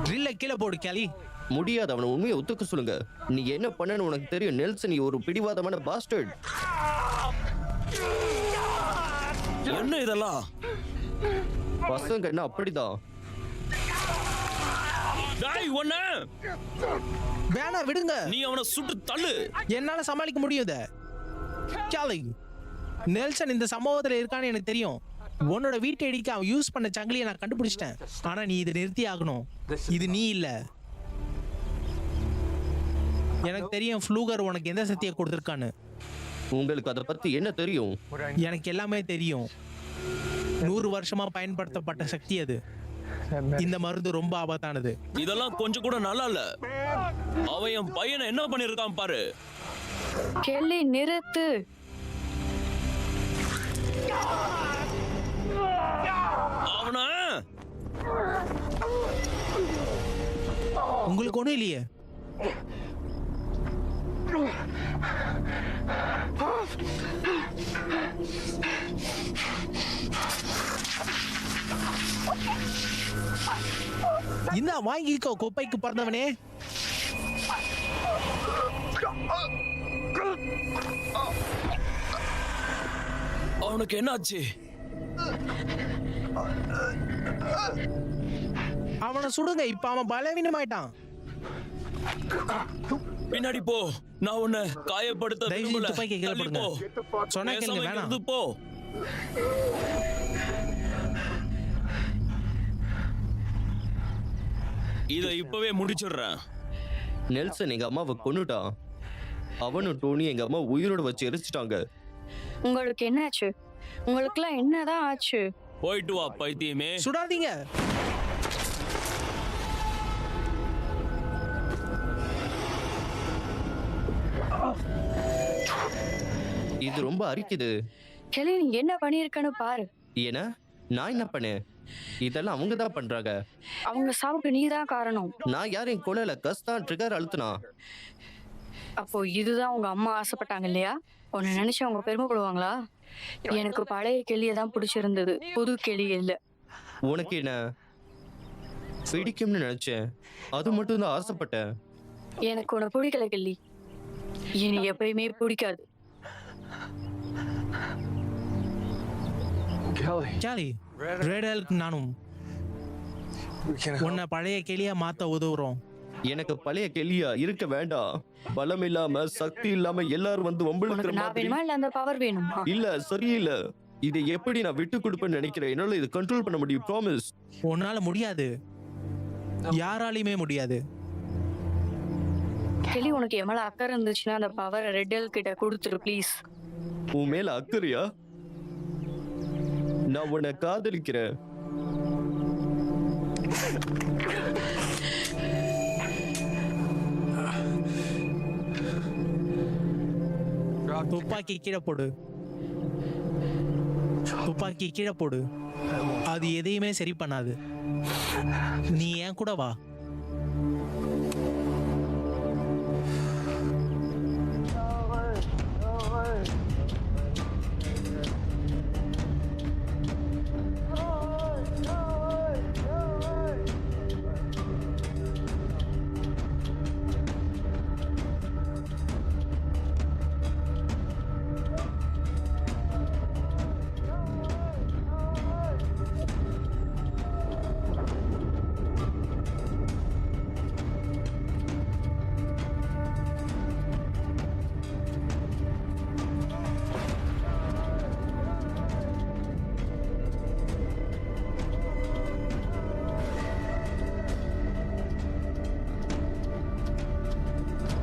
ட்ரில்ல கீழே போடு கேலி. முடியாது, அவனை உண்மையை ஒத்துக்க சொல்லுங்க. நீ என்ன பண்ணன்னு உனக்கு தெரியும் நெல்சன். நீ ஒரு பிடிவாதமான பாஸ்டர்ட். என்ன இதெல்லாம்? பசங்க என்ன அப்படிதான். டேய், ஒண்ணு வேணா விடுங்க. நீ அவனை சுட்டு தள்ளு. என்னால சமாளிக்க முடியும் இத. கேலி, நெல்சன் இந்த சம்பவத்துல இருக்கான்னு எனக்கு தெரியும். உன்னோட வீட்டை அடிக்க அவன் யூஸ் பண்ண சங்கிலியை நான் கண்டுபிடிச்சிட்டேன். ஆனா நீ இதை நிறுத்தி ஆகணும். இது நீ இல்ல. எனக்கு தெரியும் ஃப்ளூகர் உனக்கு எந்த சக்தியை கொடுத்துருக்கான்னு. உங்களுக்கு அதை பத்தி என்ன தெரியும்? எனக்கு எல்லாமே தெரியும். 100 வருஷமா பயன்படுத்தப்பட்ட சக்தி அது. இந்த மருந்து ரொம்ப ஆபத்தானது. இதெல்லாம் கொஞ்சம் கூட நல்லா இல்ல. அவன் என் பையனை என்ன பண்ணிருக்கான் பாரு. கெல்லி, நிறுத்து. அவன உங்களுக்கு ஒண்ணும் இல்லையே. இந்த வாங்கிக்கோ குப்பைக்கு பிறந்தவனே. அவனுக்கு என்னாச்சு? அவனை சுடுங்க. இப்ப அவன் பலவீனமாயிட்டான். பின்னாடி போ. நான் உன்னை காயப்படுத்த தயவு செஞ்சு விரும்பல. துப்பாக்கியை கீழே தள்ளி போடுங்க. போ. சொன்னா கேளுங்க, பேசாம வேணாம். இங்கிருந்து போ. இதை இப்பவே முடிச்சிடுறேன். நெல்சன் எங்க அம்மாவை கொன்னுட்டான். அவனும் டோனி எங்க அம்மா உயிரோட வச்சு எரிச்சிட்டாங்க. உங்களுக்கு என்னாச்சு? உங்களுக்குலாம் என்னதான் ஆச்சு? போயிட்டு வா பைத்தியமே. சுடாதீங்க. இது ரொம்ப அரிக்குது. கெலி நீ என்ன பண்ணியிருக்கன்னு பாரு. ஏன்னா நான் என்ன பண்ணேன்? இதெல்லாம் அவங்க தான் பண்றாங்க. அவங்க சாவுக்கு நீ தான் காரணம். நான் யாரையும் கொலையில, கஸ் தான் ட்ரிகர் அழுத்துனா. அப்போ இதுதான் உங்க அம்மா ஆசைப்பட்டாங்க இல்லையா? உன்னை நினைச்சு அவங்க பெருமைப்படுவாங்களா? எனக்கு பழைய கெளியை தான் பிடிச்சிருந்தது, புது கெளி இல்ல. உனக்கு என்ன பிடிக்கும்னு நினைச்சேன், அது மட்டும் தான் ஆசைப்பட்டேன். எனக்கு உன்னை பிடிக்கல கெல்லி, இனி எப்பயுமே பிடிக்காது. சாலி, ரேடலுக்கு நானும் உன்னை பழைய கிளியா மாத்த உதவுறோம். எனக்கு பழைய கெலியா இருக்க வேண்டாம். பலம் இல்லாம, சக்தி இல்லாம எல்லாரும் வந்து வம்பிழுக்கிற உனக்கு நான் மாதிரி. வேணுமா இல்ல அந்த பவர் வேணுமா? இல்ல, சரியில்ல. இதை எப்படி நான் விட்டு கொடுப்பேன்னு நினைக்கிறேன். என்னால இது கண்ட்ரோல் பண்ண முடியும், ப்ராமிஸ். உன்னால முடியாது, யாராலையுமே முடியாது. கெலி உனக்கு என் மேல அக்கறை இருந்துச்சுன்னா அந்த பவரை ரெட்டல் கிட்ட கொடுத்துரு ப்ளீஸ். உன் மேல அக்கறையா? நான் உன்னை காதலிக்கிறேன். துப்பாக்கி கீழே போடு, துப்பாக்கி கீழே போடு. அது எதையுமே சரி பண்ணாது. நீ ஏன் கூட வா.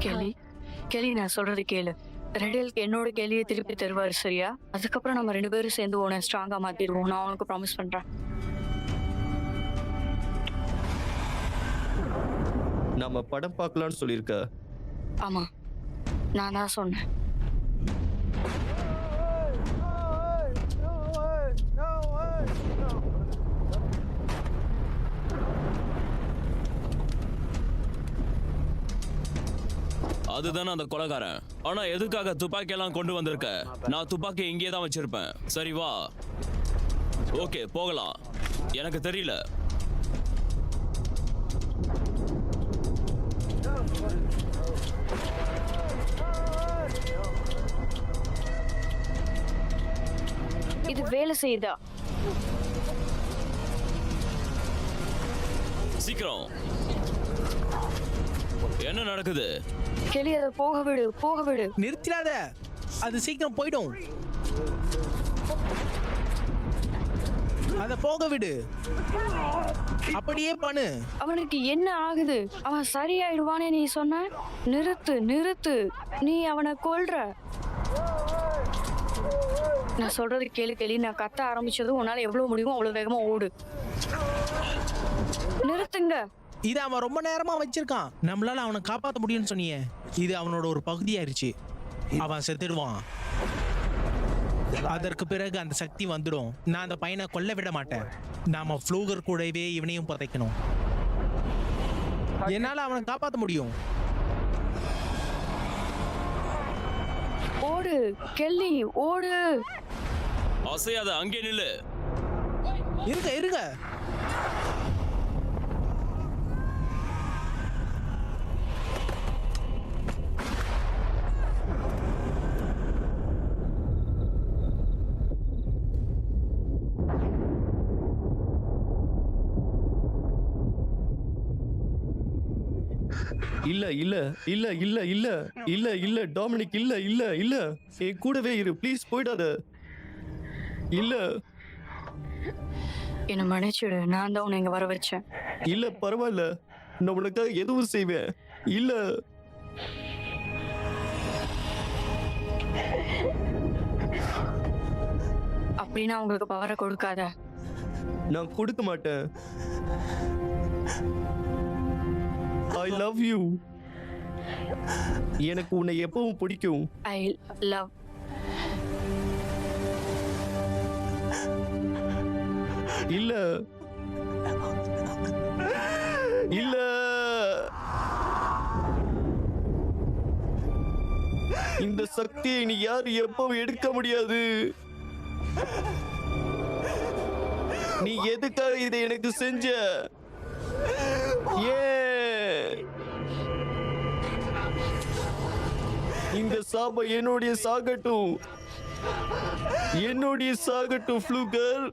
கெலி, கெலி நான் சொல்றது கேளு. ரெடலுக்கு என்னோட கேள்வியை திருப்பி தருவாரு சரியா? அதுக்கப்புறம் நம்ம 2 பேரும் சேர்ந்து உன்னை ஸ்ட்ராங்கா மாத்திடுவோம். நான் உனக்கு ப்ராமிஸ் பண்றேன். நம்ம படம் பார்க்கலாம்னு சொல்லியிருக்க. ஆமா, நான் தான் சொன்னேன். அதுதானே அந்த கொலைகாரன். ஆனா எதுக்காக துப்பாக்கி எல்லாம் கொண்டு வந்திருக்க? நான் துப்பாக்கி இங்கே தான் வச்சிருப்பேன். சரி வா. ஓகே போகலாம். எனக்கு தெரியல. இது வேலை செய்யுதா? சீக்கிரம். என்ன நடக்குது? கெலி அதை போக விடு, போக விடு. நிறுத்திடாத, அது சீக்கிரம் போயிடும். அத போக விடு, அப்படியே பண்ணு. அவனுக்கு என்ன ஆகுது? அவன் சரியாயிடுவானே நீ சொன்ன. நிறுத்து, நிறுத்து. நீ அவனை கொல்ற. நான் சொல்றது கேளு கெலி. நான் கத்த ஆரம்பிச்சதும் உன்னால எவ்வளவு முடியுமோ அவ்வளவு வேகமா ஓடு. நிறுத்துங்க. இது அவன் ரொம்ப நேரமா வச்சிருக்கான். நம்மளால அவனை காப்பாற்ற முடியும்னு சொன்னியே, இது அவனோட ஒரு பகுதியாயிருச்சு. அவன் செத்துடுவான். அதற்கு பிறகு அந்த சக்தி வந்துடும். நான் அந்த பையனை கொல்ல விட மாட்டேன். நாம ஃப்ளூகர் கூடவே இவனையும் புதைக்கணும். என்னால அவனை காப்பாற்ற முடியும். ஓடு கெல்லி, ஓடு. அசையாத, அங்கே நில்லு. இருங்க இருங்க. இல்ல இல்ல இல்ல இல்ல இல்ல இல்ல இல்ல டாமினிக், இல்ல இல்ல இல்ல, என் கூடவே இரு ப்ளீஸ், போயிடாத. இல்ல என்ன மன்னிச்சிடு, நான் தான் உன்னை இங்க வர வச்சேன். இல்ல பரவாயில்ல, நான் உனக்காக எதுவும் செய்வேன். இல்ல அப்படின்னா உங்களுக்கு பவரை கொடுக்காத. நான் கொடுக்க மாட்டேன். ஐ லவ் யூ. எனக்கு உன்னை எப்பவும் பிடிக்கும். ஐ லவ் இல்ல இல்ல இந்த சக்தியை நீ யாரு எப்பவும் எடுக்க முடியாது. நீ எதுக்காக இதை எனக்கு செஞ்ச? ஏன் இந்த சாபம் என்னுடைய சாகட்டும், என்னுடைய சாகட்டும் ஃப்ளூகர்.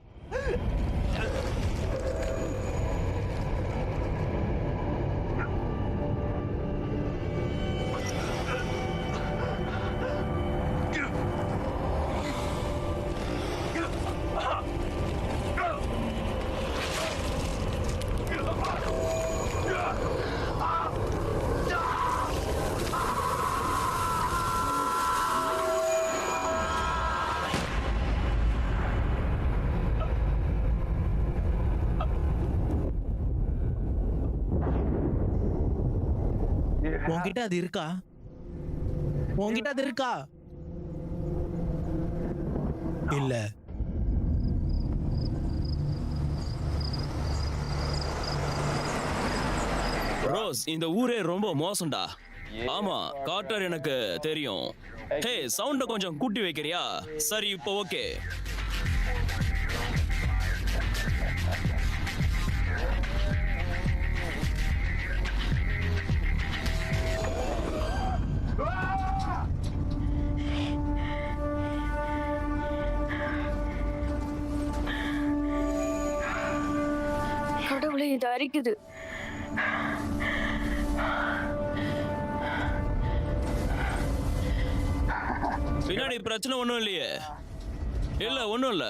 உன்கிட்ட அது இருக்கா? உன்கிட்ட அது இருக்கா? இல்ல. ரோஸ், இந்த ஊரே ரொம்ப மோசம்டா. ஆமா, கார்ட்டர் எனக்கு தெரியும். ஹே, சவுண்ட கொஞ்சம் கூட்டி வைக்கிறியா? சரி, இப்போ ஓகே. கடவுளே, இது அரிக்குது. பின்னாடி பிரச்சனை ஒண்ணும் இல்லையே? இல்ல, ஒண்ணும் இல்ல.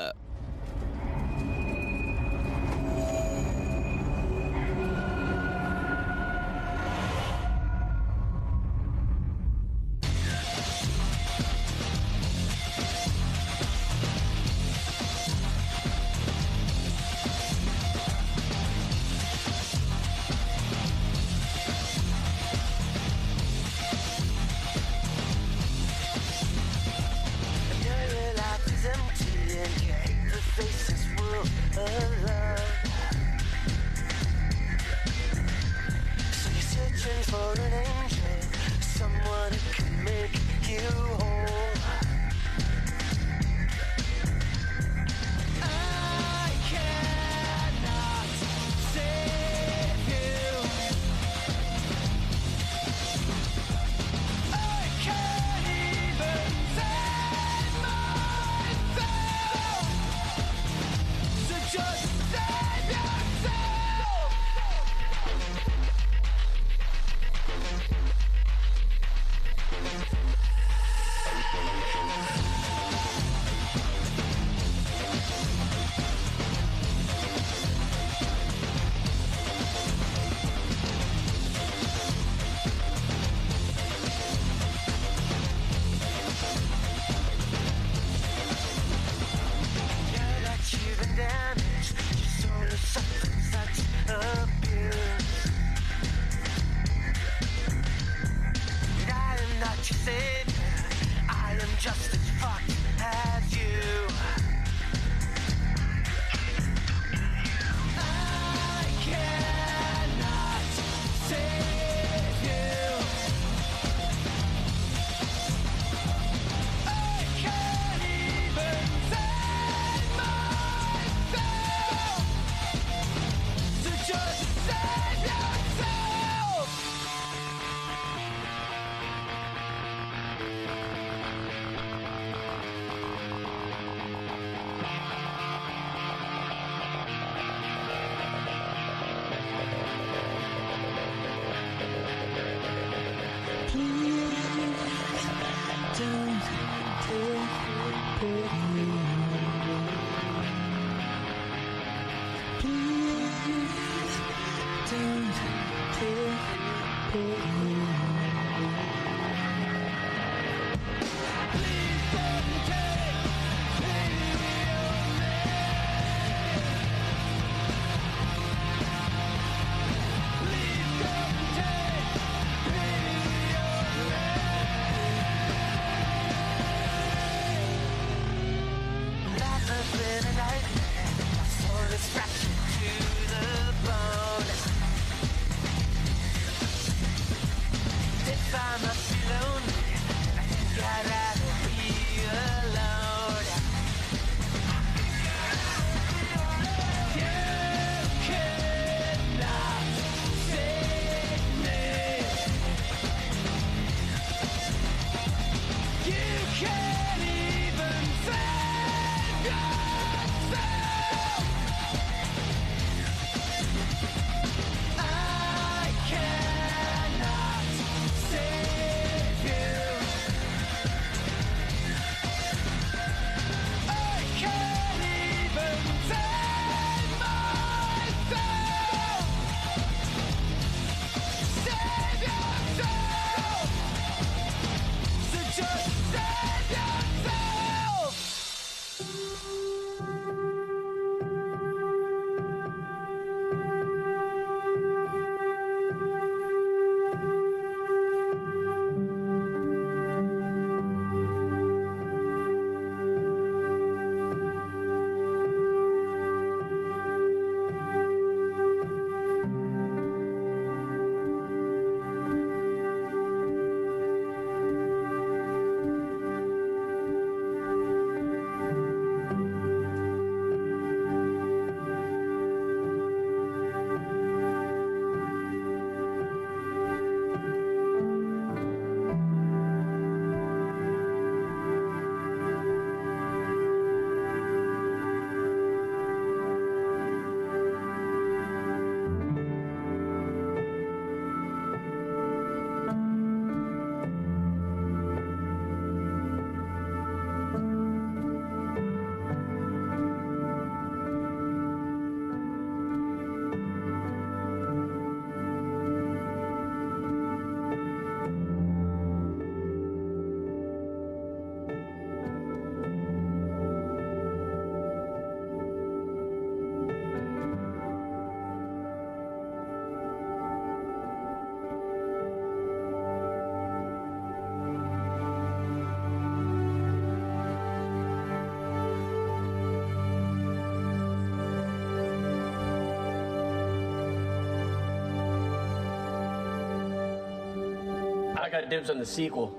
I got dibs on the sequel.